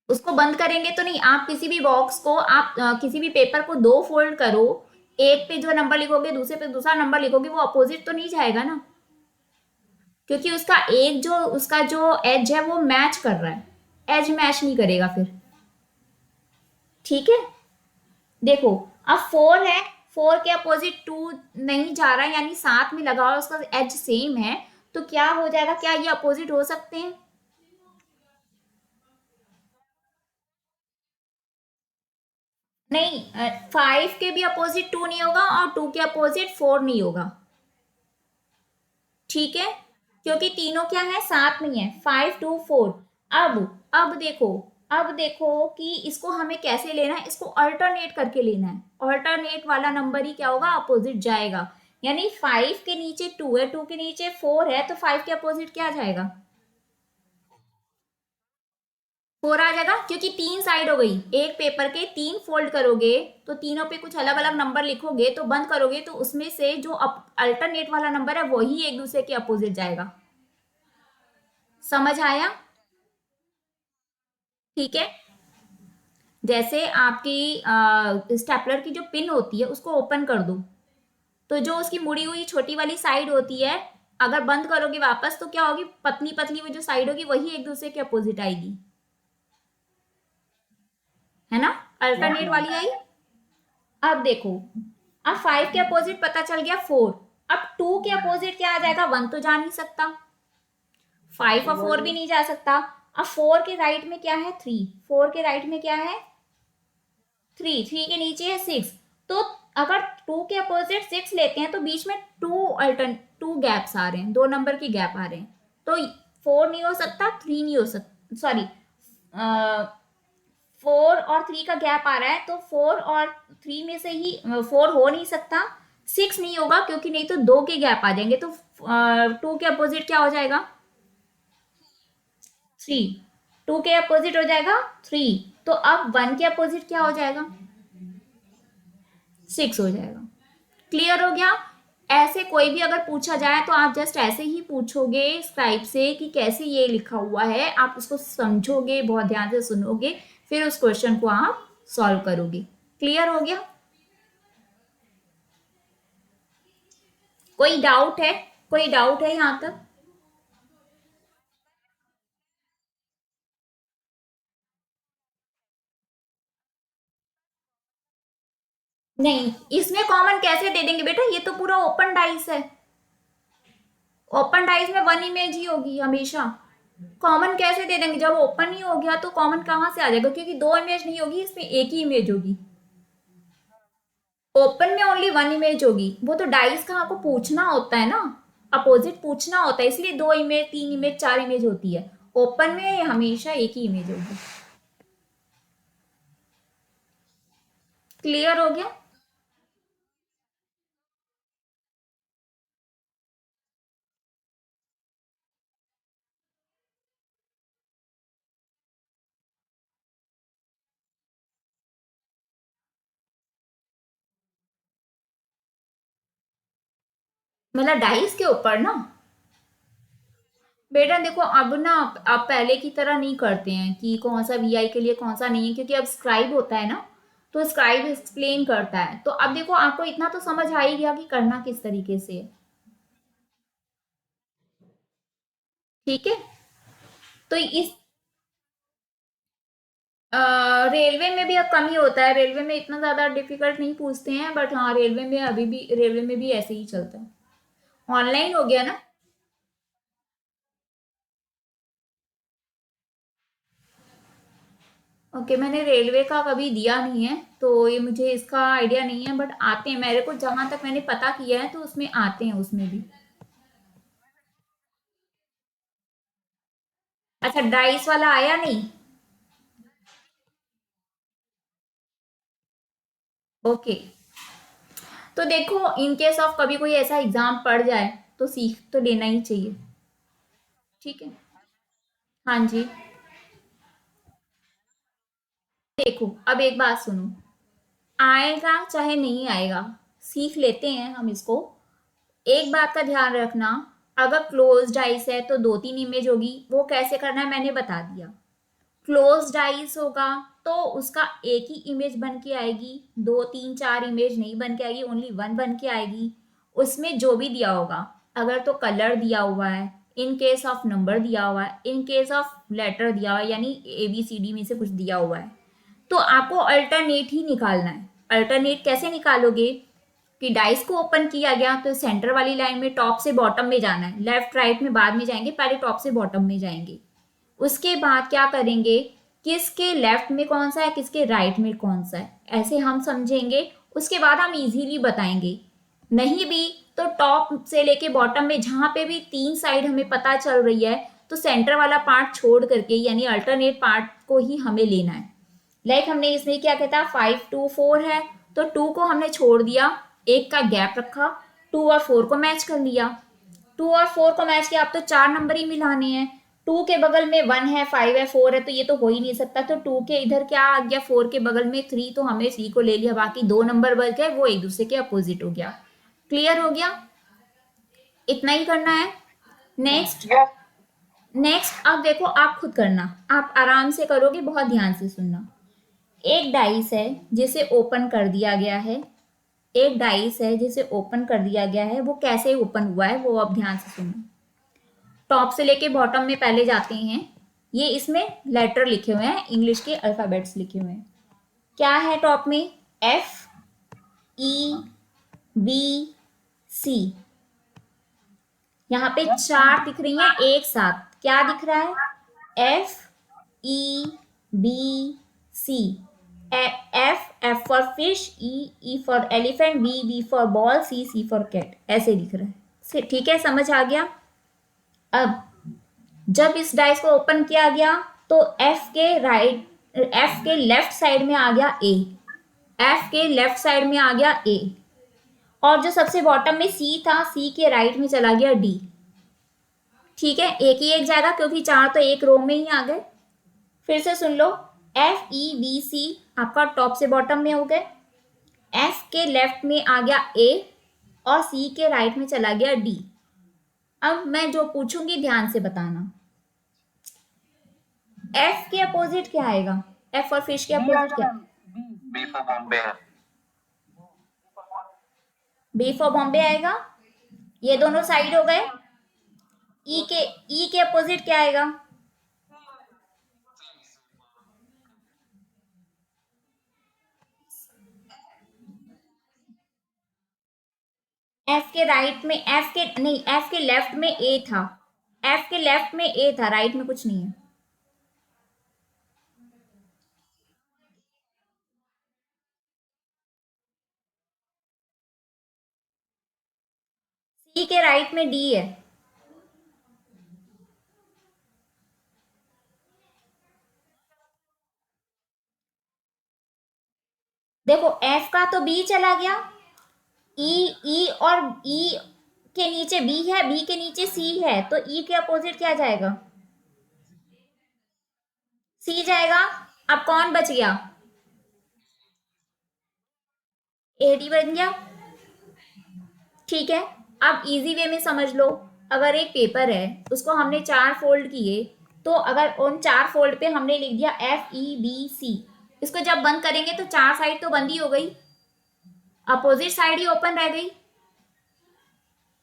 उसको बंद करेंगे तो नहीं। आप किसी भी बॉक्स को, आप किसी भी पेपर को दो फोल्ड करो, एक पे जो नंबर लिखोगे दूसरे पे दूसरा नंबर लिखोगे, वो अपोजिट तो नहीं जाएगा ना, क्योंकि उसका एक जो उसका जो एज है वो मैच कर रहा है, एज मैच नहीं करेगा फिर। ठीक है, देखो, अब 4 है, 4 के अपोजिट 2 नहीं जा रहा है, यानी साथ में लगा हुआ उसका एज सेम है, तो क्या हो जाएगा? क्या ये अपोजिट हो सकते हैं? नहीं, 5 के भी अपोजिट 2 नहीं होगा और 2 के अपोजिट 4 नहीं होगा। ठीक है, क्योंकि तीनों क्या है, साथ में है, 5 2 4। अब देखो, अब देखो कि इसको हमें कैसे लेना है। इसको अल्टरनेट करके लेना है। अल्टरनेट वाला नंबर ही क्या होगा, अपोजिट जाएगा। यानी 5 के नीचे 2 है, 2 के नीचे 4 है, तो 5 के अपोजिट क्या जाएगा? 4 आ जाएगा, क्योंकि तीन साइड हो गई। एक पेपर के तीन फोल्ड करोगे तो तीनों पे कुछ अलग अलग नंबर लिखोगे, तो बंद करोगे तो उसमें से जो अल्टरनेट वाला नंबर है वही एक दूसरे के अपोजिट जाएगा। समझ आया? ठीक है, जैसे आपकी स्टेपलर की जो पिन होती है उसको ओपन कर दो, तो जो उसकी मुड़ी हुई छोटी वाली साइड होती है, अगर बंद करोगे वापस तो क्या होगी, पतली पतली वो जो साइड होगी वही एक दूसरे के अपोजिट आएगी, है ना? अल्टरनेट वाली आई। अब देखो, अब 5 के अपोजिट पता चल गया 4। अब 2 के अपोजिट क्या आ जाएगा? 1 तो जा नहीं सकता, 5 और 4 भी नहीं जा सकता। अब 4 के राइट में क्या है? 3। 4 के राइट में क्या है? 3। 3 के नीचे है 6। तो अगर 2 के अपोजिट 6 लेते हैं तो बीच में टू गैप्स आ रहे हैं, दो नंबर की गैप आ रहे हैं। तो 4 नहीं हो सकता, 3 नहीं हो सकता, सॉरी, 4 और 3 का गैप आ रहा है, तो 4 और 3 में से ही 4 हो नहीं सकता। 6 नहीं होगा, क्योंकि नहीं तो दो के गैप आ जाएंगे, तो 2 के अपोजिट क्या हो जाएगा? 3। 2 के अपोजिट हो जाएगा 3। तो अब 1 के अपोजिट क्या हो जाएगा? 6 हो जाएगा। क्लियर हो गया? ऐसे कोई भी अगर पूछा जाए तो आप जस्ट ऐसे ही पूछोगे स्क्राइब से कि कैसे ये लिखा हुआ है, आप उसको समझोगे, बहुत ध्यान से सुनोगे, फिर उस क्वेश्चन को आप सॉल्व करोगे। क्लियर हो गया? कोई डाउट है? कोई डाउट है यहां तक? नहीं, इसमें कॉमन कैसे दे देंगे बेटा, ये तो पूरा ओपन डाइस है। ओपन डाइस में वन इमेज ही होगी हमेशा। कॉमन कैसे दे देंगे? जब ओपन ही हो गया तो कॉमन कहाँ से आ जाएगा? क्योंकि दो इमेज नहीं होगी, इसमें एक ही इमेज होगी। ओपन में ओनली वन इमेज होगी। वो तो डाइस का आपको पूछना होता है ना, अपोजिट पूछना होता है, इसलिए 2 इमेज 3 इमेज 4 इमेज होती है। ओपन में हमेशा एक ही इमेज होगी। क्लियर हो गया? मतलब डाइस के ऊपर ना? बेटा देखो, अब ना आप पहले की तरह नहीं करते हैं कि कौन सा वीआई के लिए कौन सा नहीं है, क्योंकि अब स्क्राइब होता है ना, तो स्क्राइब एक्सप्लेन करता है। तो अब देखो, आपको इतना तो समझ आ ही गया कि करना किस तरीके से है। ठीक है, तो इस रेलवे में भी अब कम ही होता है, रेलवे में इतना ज़्यादा डिफिकल्ट नहीं पूछते हैं, बट हाँ रेलवे में अभी भी, रेलवे में भी ऐसे ही चलता है, ऑनलाइन हो गया ना। ओके, मैंने रेलवे का कभी दिया नहीं है तो ये मुझे इसका आइडिया नहीं है, बट आते हैं मेरे को, जहाँ तक मैंने पता किया है तो उसमें आते हैं, उसमें भी। अच्छा, डाइस वाला आया नहीं। ओके, तो देखो इन केस ऑफ कभी कोई ऐसा एग्जाम पड़ जाए तो सीख तो लेना ही चाहिए। ठीक है। हाँ जी। देखो अब एक बात सुनो, आएगा चाहे नहीं आएगा, सीख लेते हैं हम इसको। एक बात का ध्यान रखना, अगर क्लोज्ड आइस है तो 2-3 इमेज होगी, वो कैसे करना है मैंने बता दिया। क्लोज्ड आइस होगा तो उसका एक ही इमेज बन के आएगी, 2-3-4 इमेज नहीं बन के आएगी, ओनली वन बन के आएगी। उसमें जो भी दिया होगा, अगर तो कलर दिया हुआ है, इन केस ऑफ नंबर दिया हुआ है, इन केस ऑफ लेटर दिया हुआ है, यानी ABCD में से कुछ दिया हुआ है, तो आपको अल्टरनेट ही निकालना है। अल्टरनेट कैसे निकालोगे, कि डाइस को ओपन किया गया तो सेंटर वाली लाइन में टॉप से बॉटम में जाना है, लेफ्ट राइट में बाद में जाएंगे, पहले टॉप से बॉटम में जाएंगे। उसके बाद क्या करेंगे, किसके लेफ्ट में कौन सा है, किसके राइट में कौन सा है, ऐसे हम समझेंगे। उसके बाद हम इजीली बताएंगे। नहीं भी तो टॉप से लेके बॉटम में जहां पे भी 3 साइड हमें पता चल रही है, तो सेंटर वाला पार्ट छोड़ करके, यानी अल्टरनेट पार्ट को ही हमें लेना है। हमने इसमें क्या कहता, 5 2 4 है, तो 2 को हमने छोड़ दिया, एक का गैप रखा, 2 और 4 को मैच कर लिया। 2 और 4 को मैच किया, अब तो 4 नंबर ही मिलाने हैं। 2 के बगल में 1 है, 5 है, 4 है, तो ये तो हो ही नहीं सकता, तो 2 के इधर क्या आ गया, 4 के बगल में 3, तो हमने 3 को ले लिया, बाकी 2 नंबर बच गए, वो एक दूसरे के अपोजिट हो गया। क्लियर हो गया, इतना ही करना है। नेक्स्ट। यस। नेक्स्ट अब देखो, आप खुद करना, आप आराम से करोगे, बहुत ध्यान से सुनना। एक डाइस है जिसे ओपन कर दिया गया है, एक डाइस है जिसे ओपन कर दिया गया है, वो कैसे ओपन हुआ है वो अब ध्यान से सुनो। टॉप से लेके बॉटम में पहले जाते हैं, ये इसमें लेटर लिखे हुए हैं, इंग्लिश के अल्फाबेट्स लिखे हुए हैं। क्या है टॉप में, FEBC, यहाँ पे 4 दिख रही हैं एक साथ, क्या दिख रहा है, FEBC। F for fish, E for elephant, B for ball, C for cat, ऐसे दिख रहा है। ठीक है, समझ आ गया। अब जब इस डाइस को ओपन किया गया तो F के लेफ्ट साइड में आ गया A, F के लेफ्ट साइड में आ गया A, और जो सबसे बॉटम में C था, C के राइट में चला गया D। ठीक है, एक ही एक जाएगा क्योंकि 4 तो एक रो में ही आ गए। फिर से सुन लो, FEBC आपका टॉप से बॉटम में हो गए, F के लेफ्ट में आ गया A, और C के राइट में चला गया D। अब मैं जो पूछूंगी ध्यान से बताना। F के अपोजिट क्या आएगा, F और फिश के बी अपोजिट आएगा क्या, ma'am, B. B for Bombay है। B फॉर बॉम्बे आएगा। ये दोनों साइड हो गए। E के अपोजिट क्या आएगा, F के राइट में, F के नहीं, F के लेफ्ट में A था, F के लेफ्ट में A था, राइट में कुछ नहीं है। C के राइट में D है। देखो F का तो B चला गया, E और E के नीचे B है, B के नीचे C है, तो E के अपोजिट क्या जाएगा, C जाएगा। अब कौन बच गया, AD बन गया। ठीक है, अब इजी वे में समझ लो, अगर एक पेपर है उसको हमने 4 फोल्ड किए, तो अगर उन 4 फोल्ड पे हमने लिख दिया FEBC, इसको जब बंद करेंगे तो 4 साइड तो बंद ही हो गई, अपोजिट साइड ही ओपन रह गई।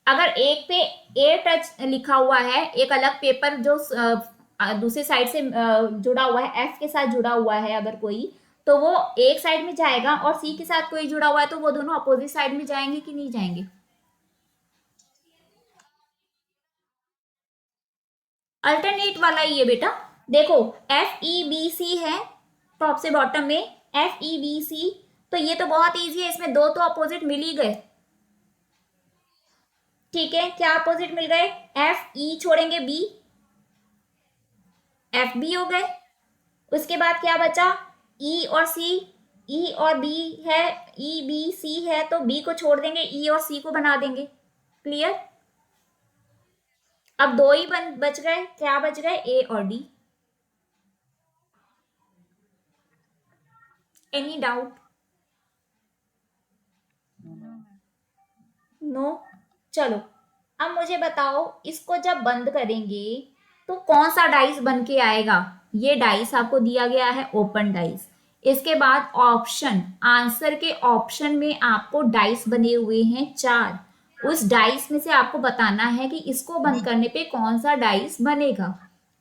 अगर एक पे A टच लिखा हुआ है, एक अलग पेपर जो दूसरे साइड से जुड़ा हुआ है, एफ के साथ जुड़ा हुआ है अगर कोई, तो वो एक साइड में जाएगा, और सी के साथ कोई जुड़ा हुआ है तो वो दोनों अपोजिट साइड में जाएंगे कि नहीं जाएंगे? अल्टरनेट वाला ही है बेटा। देखो, एफ ई बी सी है टॉप से बॉटम में, एफ ई बी सी, तो ये तो बहुत इजी है, इसमें दो तो अपोजिट मिल ही गए। ठीक है, क्या अपोजिट मिल गए? एफ ई छोड़ेंगे बी, एफ बी हो गए। उसके बाद क्या बचा? ई और सी, ई और बी है, ई बी सी है, तो बी को छोड़ देंगे, ई और सी को बना देंगे। क्लियर? अब दो ही बच गए, क्या बच गए? ए और डी। Any doubt? नो? चलो, अब मुझे बताओ, इसको जब बंद करेंगे तो कौन सा डाइस बन के आएगा? ये डाइस आपको दिया गया है ओपन डाइस। इसके बाद ऑप्शन, आंसर के ऑप्शन में आपको डाइस बने हुए हैं 4। उस डाइस में से आपको बताना है कि इसको बंद करने पे कौन सा डाइस बनेगा।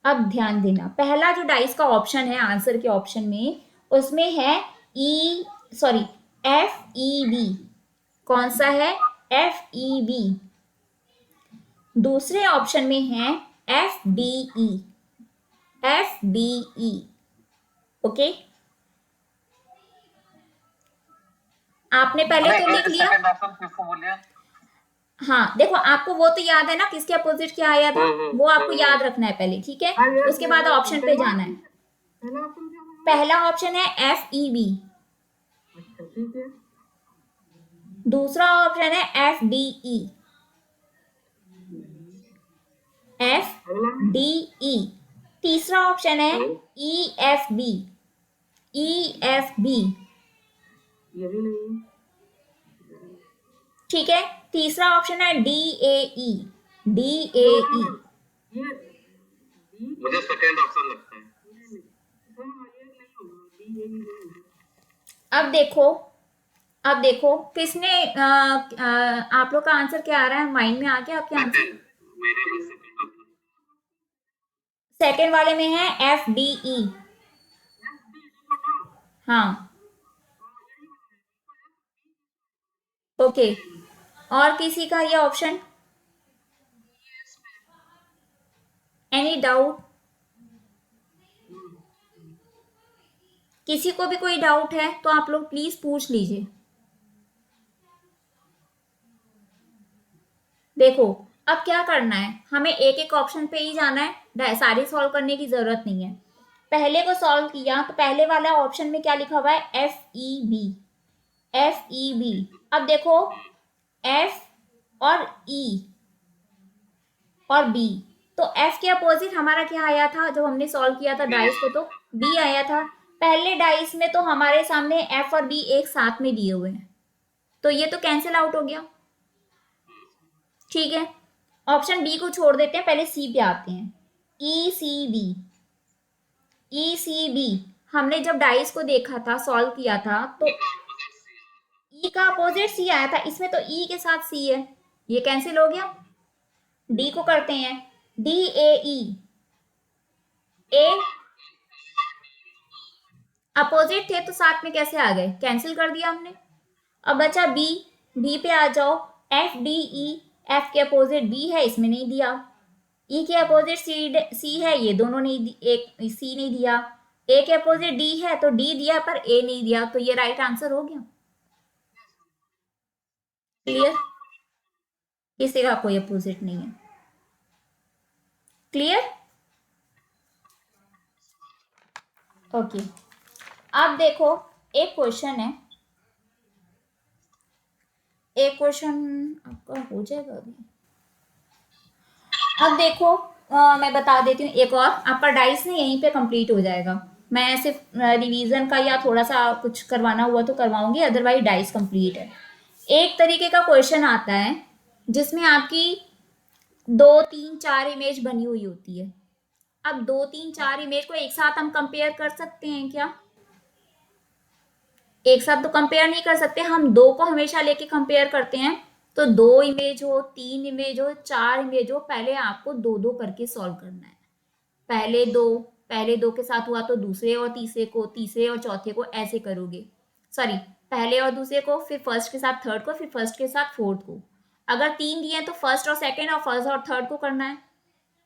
अब ध्यान देना, पहला जो डाइस का ऑप्शन है आंसर के ऑप्शन में, उसमें है E, sorry, F E B. कौन सा है? F E B. दूसरे ऑप्शन में है F D E, F D E. Okay, आपने पहले तो लिख लिया। सेकंड ऑप्शन किसको बोलिए? हाँ, देखो, आपको वो तो याद है ना किसके अपोजिट क्या आया था, वो आपको याद रखना है पहले, ठीक है? उसके बाद ऑप्शन पे जाना है। पहला ऑप्शन है एफ ई बी, दूसरा ऑप्शन है F D E, F D E. तीसरा ऑप्शन है E F B, E F B. ये भी नहीं। ठीक है, तीसरा ऑप्शन है D A E, D A ई। मुझे सेकंड ऑप्शन लगता है। अब देखो किसने आप लोग का आंसर क्या आ रहा है, माइंड में आ गया आपके आंसर? मेरे में सेकंड ऑप्शन। सेकंड वाले में है एफ डी ई। हाँ, ओके, और किसी का ये ऑप्शन? Any doubt? किसी को भी कोई डाउट है तो आप लोग प्लीज पूछ लीजिए। देखो, अब क्या करना है, हमें एक एक ऑप्शन पे ही जाना है, सारे सॉल्व करने की जरूरत नहीं है। पहले को सॉल्व किया तो पहले वाला ऑप्शन में क्या लिखा हुआ है? F E B, F E B. अब देखो, एफ और ई और बी, तो एफ के अपोजिट हमारा क्या आया था जब हमने सॉल्व किया था डाइस को? तो बी आया था। पहले डाइस में तो हमारे सामने एफ और बी एक साथ में दिए हुए हैं, तो ये तो कैंसिल आउट हो गया। ठीक है, ऑप्शन बी को छोड़ देते हैं, पहले सी पे आते हैं। ई सी बी, ई सी बी, हमने जब डाइस को देखा था, सॉल्व किया था, तो ई का अपोजिट सी आया था, इसमें तो ई के साथ सी है, ये कैंसिल हो गया। डी को करते हैं, D A E, A opposite थे तो साथ में कैसे आ गए? कैंसिल कर दिया हमने। अब बचा बी, बी पे आ जाओ, एफ डी ई, एफ के अपोजिट बी है, इसमें नहीं दिया। ई के अपोजिट सी है, ये दोनों नहीं, एक सी नहीं दिया। ए के अपोजिट डी है तो डी दिया पर ए नहीं दिया, तो ये राइट आंसर हो गया। क्लियर? किसी का कोई अपोजिट नहीं है। क्लियर? ओके, अब देखो, एक क्वेश्चन है, एक क्वेश्चन आपका हो जाएगा अभी। अब देखो, मैं बता देती हूँ, एक और आपका डाइस ना यहीं पे कंप्लीट हो जाएगा। मैं सिर्फ रिवीजन का या थोड़ा सा कुछ करवाना हुआ तो करवाऊंगी, अदरवाइज डाइस कंप्लीट है। एक तरीके का क्वेश्चन आता है जिसमें आपकी 2, 3, 4 इमेज बनी हुई होती है। अब 2, 3, 4 इमेज को एक साथ हम कंपेयर कर सकते हैं क्या? एक साथ तो कंपेयर नहीं कर सकते, हम दो को हमेशा लेके कंपेयर करते हैं। तो 2 इमेज हो, 3 इमेज हो, 4 इमेज हो, पहले आपको 2-2 करके सॉल्व करना है। पहले दो के साथ हुआ तो दूसरे और तीसरे को, तीसरे और चौथे को, ऐसे करोगे। सॉरी, पहले और दूसरे को, फिर फर्स्ट के साथ थर्ड को, फिर फर्स्ट के साथ फोर्थ को। अगर 3 दिए तो फर्स्ट और सेकंड और फर्स्ट और थर्ड को करना है।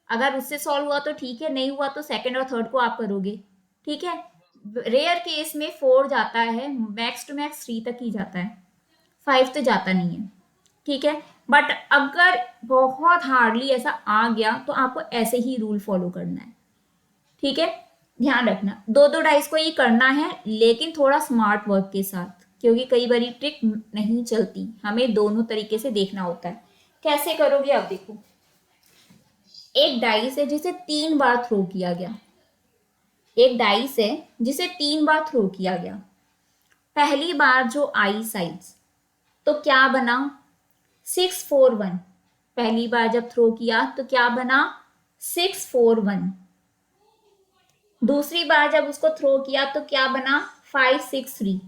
अगर उससे सॉल्व हुआ तो ठीक है, नहीं हुआ तो सेकंड और थर्ड को आप करोगे। ठीक है। रेयर केस में 4 जाता है, मैक्स टू मैक्स 3 तक ही जाता है, 5 तो जाता नहीं है। ठीक है। बट अगर बहुत हार्डली ऐसा आ गया तो आपको ऐसे ही रूल फॉलो करना है। ठीक है। ध्यान रखना, दो दो डाइस को ही करना है, लेकिन थोड़ा स्मार्ट वर्क के साथ, क्योंकि कई बारी ट्रिक नहीं चलती, हमें दोनों तरीके से देखना होता है। कैसे करोगे अब देखो। एक डाइस है जिसे 3 बार थ्रो किया गया, एक डाइस है जिसे 3 बार थ्रो किया गया। पहली बार जो आई साइड्स, तो क्या बना, 641। पहली बार जब थ्रो किया तो क्या बना, 641। दूसरी बार जब उसको थ्रो किया तो क्या बना, 563।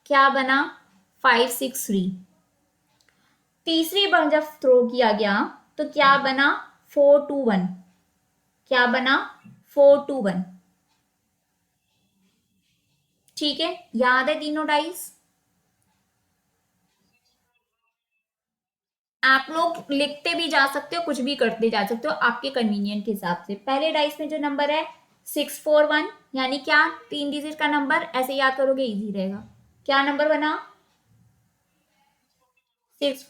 क्या बना, 563। तीसरी बार जब थ्रो किया गया तो क्या बना, 421। क्या बना, 421। ठीक है, याद है तीनों डाइस। आप लोग लिखते भी जा सकते हो, कुछ भी करते जा सकते हो आपके कन्वीनियंट के हिसाब से। पहले डाइस में जो नंबर है 641, यानी क्या, 3 डिजिट का नंबर, ऐसे याद करोगे इजी रहेगा। क्या नंबर बना, 6।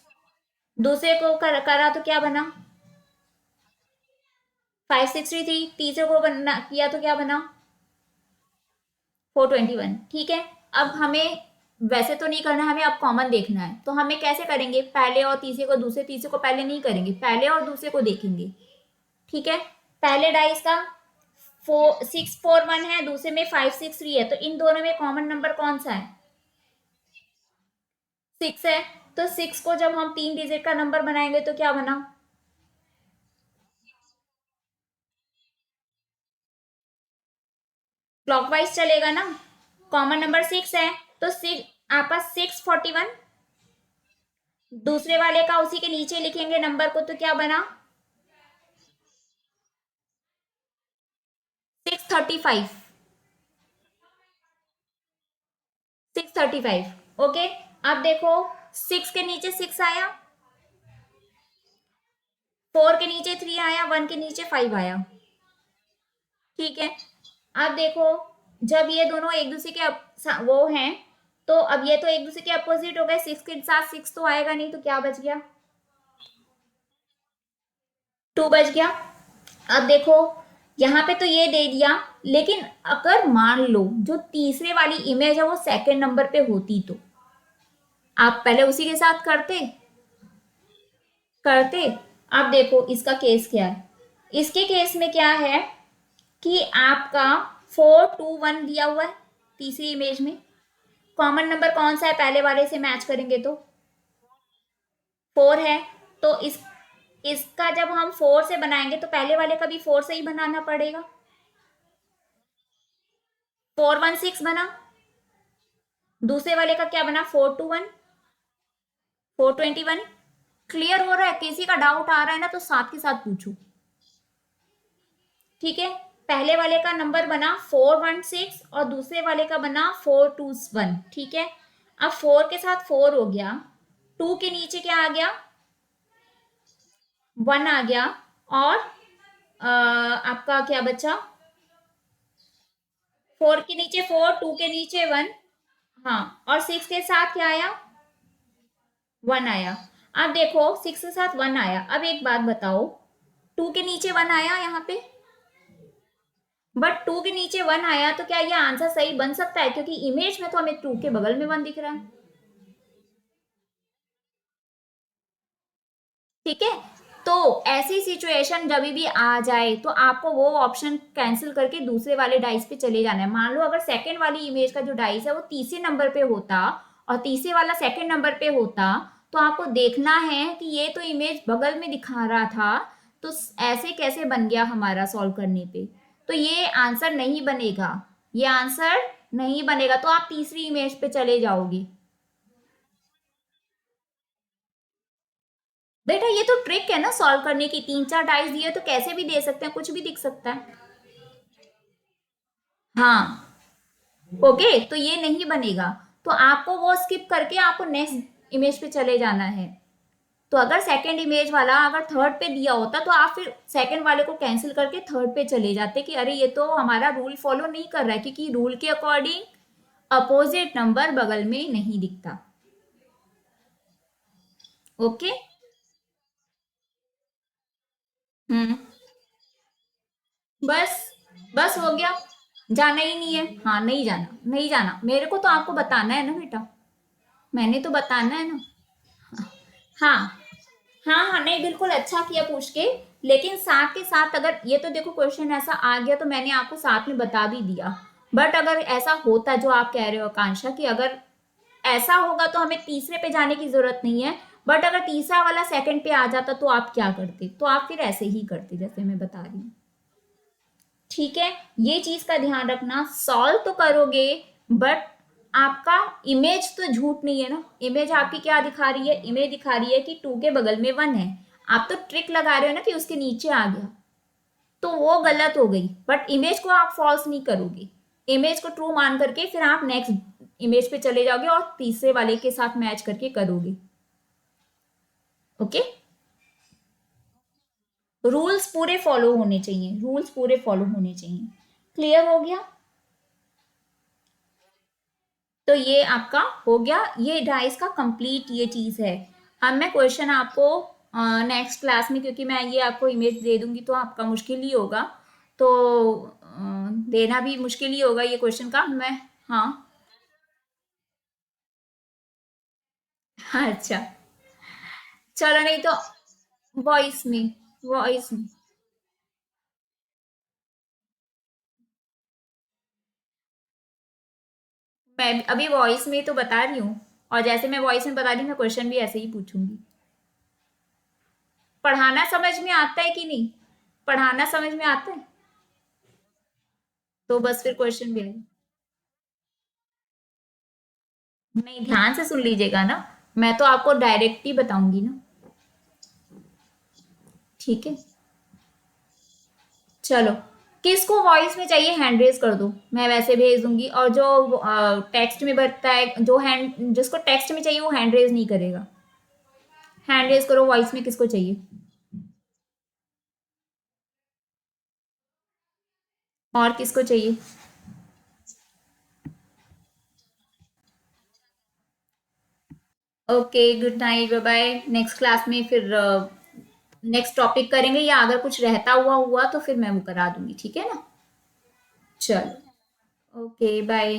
दूसरे को करा तो क्या बना, 563। तीसरे को बना किया तो क्या बना, 421। ठीक है। अब हमें वैसे तो नहीं करना, हमें अब कॉमन देखना है, तो हमें कैसे करेंगे, पहले और तीसरे को, दूसरे तीसरे को पहले नहीं करेंगे, पहले और दूसरे को देखेंगे। ठीक है। पहले डाइस का 641 है, दूसरे में 563 है, तो इन दोनों में कॉमन नंबर कौन सा है, 6 है। तो 6 को जब हम 3 डिजिट का नंबर बनाएंगे तो क्या बना, क्लॉकवाइज चलेगा ना, कॉमन नंबर 6 है, तो आपका 641। दूसरे वाले का उसी के नीचे लिखेंगे नंबर को, तो क्या बना, 635। 635। ओके। अब देखो, 6 के नीचे 6 आया, 4 के नीचे 3 आया, 1 के नीचे 5 आया। ठीक है। अब देखो, जब ये दोनों एक दूसरे के वो हैं, तो अब ये तो एक दूसरे के अपोजिट हो गए, 6 के साथ 6 तो आएगा नहीं, तो क्या बच गया, 2 बच गया। अब देखो, यहाँ पे तो ये दे दिया, लेकिन अगर मान लो जो तीसरे वाली इमेज है वो सेकंड नंबर पे होती, तो आप पहले उसी के साथ करते करते। अब देखो इसका केस क्या है, इसके केस में क्या है कि आपका 421 दिया हुआ है तीसरी इमेज में। कॉमन नंबर कौन सा है, पहले वाले से मैच करेंगे तो 4 है। तो इसका जब हम 4 से बनाएंगे तो पहले वाले का भी 4 से ही बनाना पड़ेगा। 416 बना। दूसरे वाले का क्या बना, 421, 421। क्लियर हो रहा है, किसी का डाउट आ रहा है ना तो साथ के साथ पूछो। ठीक है। पहले वाले का नंबर बना 416 और दूसरे वाले का बना 421। ठीक है। अब 4 के साथ 4 हो गया, 2 के नीचे क्या आ गया, 1 आ गया, और आपका क्या बचा, 4 के नीचे 4, 2 के नीचे 1। हाँ, और 6 के साथ क्या आया, 1 आया। अब देखो 6 के साथ 1 आया, अब एक बात बताओ, 2 के नीचे 1 आया यहाँ पे, बट 2 के नीचे 1 आया, तो क्या ये आंसर सही बन सकता है, क्योंकि इमेज में तो हमें 2 के बगल में 1 दिख रहा है। ठीक है। तो ऐसी सिचुएशन जब भी आ जाए तो आपको वो ऑप्शन कैंसिल करके दूसरे वाले डाइस पे चले जाना है। मान लो अगर सेकंड वाली इमेज का जो डाइस है वो तीसरे नंबर पे होता और तीसरे वाला सेकंड नंबर पे होता, तो आपको देखना है कि ये तो इमेज बगल में दिखा रहा था, तो ऐसे कैसे बन गया हमारा सॉल्व करने पे, तो ये आंसर नहीं बनेगा, ये आंसर नहीं बनेगा, तो आप तीसरी इमेज पे चले जाओगे। बेटा ये तो ट्रिक है ना सॉल्व करने की, 3 4 डाइस दिए तो कैसे भी दे सकते हैं, कुछ भी दिख सकता है। हाँ, ओके, तो ये नहीं बनेगा। तो आपको वो स्किप करके आपको नेक्स्ट इमेज पे चले जाना है। तो अगर सेकंड इमेज वाला अगर थर्ड पे दिया होता तो आप फिर सेकंड वाले को कैंसिल करके थर्ड पे चले जाते कि अरे ये तो हमारा रूल फॉलो नहीं कर रहा है, क्योंकि रूल के अकॉर्डिंग अपोजिट नंबर बगल में नहीं दिखता। ओके। हम्म। बस, बस हो गया। जाना ही नहीं है, हाँ, नहीं जाना, नहीं जाना, मेरे को तो आपको बताना है ना बेटा, मैंने तो बताना है ना। हाँ, हाँ, हाँ, नहीं, बिल्कुल अच्छा किया पूछ के। लेकिन साथ के साथ अगर ये तो देखो क्वेश्चन ऐसा आ गया तो मैंने आपको साथ में बता भी दिया। बट अगर ऐसा होता जो आप कह रहे हो आकांक्षा कि अगर ऐसा होगा तो हमें तीसरे पे जाने की जरूरत नहीं है। बट अगर तीसरा वाला सेकंड पे आ जाता तो आप क्या करते? तो आप फिर ऐसे ही करते जैसे मैं बता रही हूँ। ठीक है, ये चीज का ध्यान रखना, सॉल्व तो करोगे बट आपका इमेज तो झूठ नहीं है ना। इमेज आपकी क्या दिखा रही है? इमेज दिखा रही है कि 2 के बगल में 1 है। आप तो ट्रिक लगा रहे हो ना कि उसके नीचे आ गया, तो वो गलत हो गई। बट इमेज को आप फॉल्स नहीं करोगे, इमेज को ट्रू मान करके फिर आप नेक्स्ट इमेज पे चले जाओगे और तीसरे वाले के साथ मैच करके करोगे। ओके, रूल्स पूरे फॉलो होने चाहिए, रूल्स पूरे फॉलो होने चाहिए। क्लियर हो गया? तो ये आपका हो गया, ये डाइस का कंप्लीट ये चीज है। अब मैं क्वेश्चन आपको नेक्स्ट क्लास में, क्योंकि मैं ये आपको इमेज दे दूंगी तो आपका मुश्किल ही होगा, तो देना भी मुश्किल ही होगा ये क्वेश्चन का मैं। हाँ। अच्छा, चलो, नहीं तो वॉइस में, वॉइस में मैं अभी वॉइस में तो बता रही हूँ, और जैसे मैं वॉइस में बता रही हूँ मैं क्वेश्चन भी ऐसे ही पूछूंगी। पढ़ाना समझ में आता है कि नहीं? पढ़ाना समझ में आता है, तो बस फिर क्वेश्चन भी आएगा। नहीं, ध्यान से सुन लीजिएगा ना, मैं तो आपको डायरेक्ट ही बताऊंगी ना। ठीक है, चलो, किसको वॉइस में चाहिए हैंड रेज कर दो, मैं वैसे भेज दूंगी। और जो टेक्स्ट में भरता है, जो हैंड जिसको टेक्स्ट में चाहिए वो हैंड रेज नहीं करेगा। हैंड रेज करो, वॉइस में किसको चाहिए? और किसको चाहिए? Okay, good night, bye bye. Next class में फिर नेक्स्ट टॉपिक करेंगे, या अगर कुछ रहता हुआ हुआ तो फिर मैं वो करा दूंगी, ठीक है ना? चलो, ओके, बाय।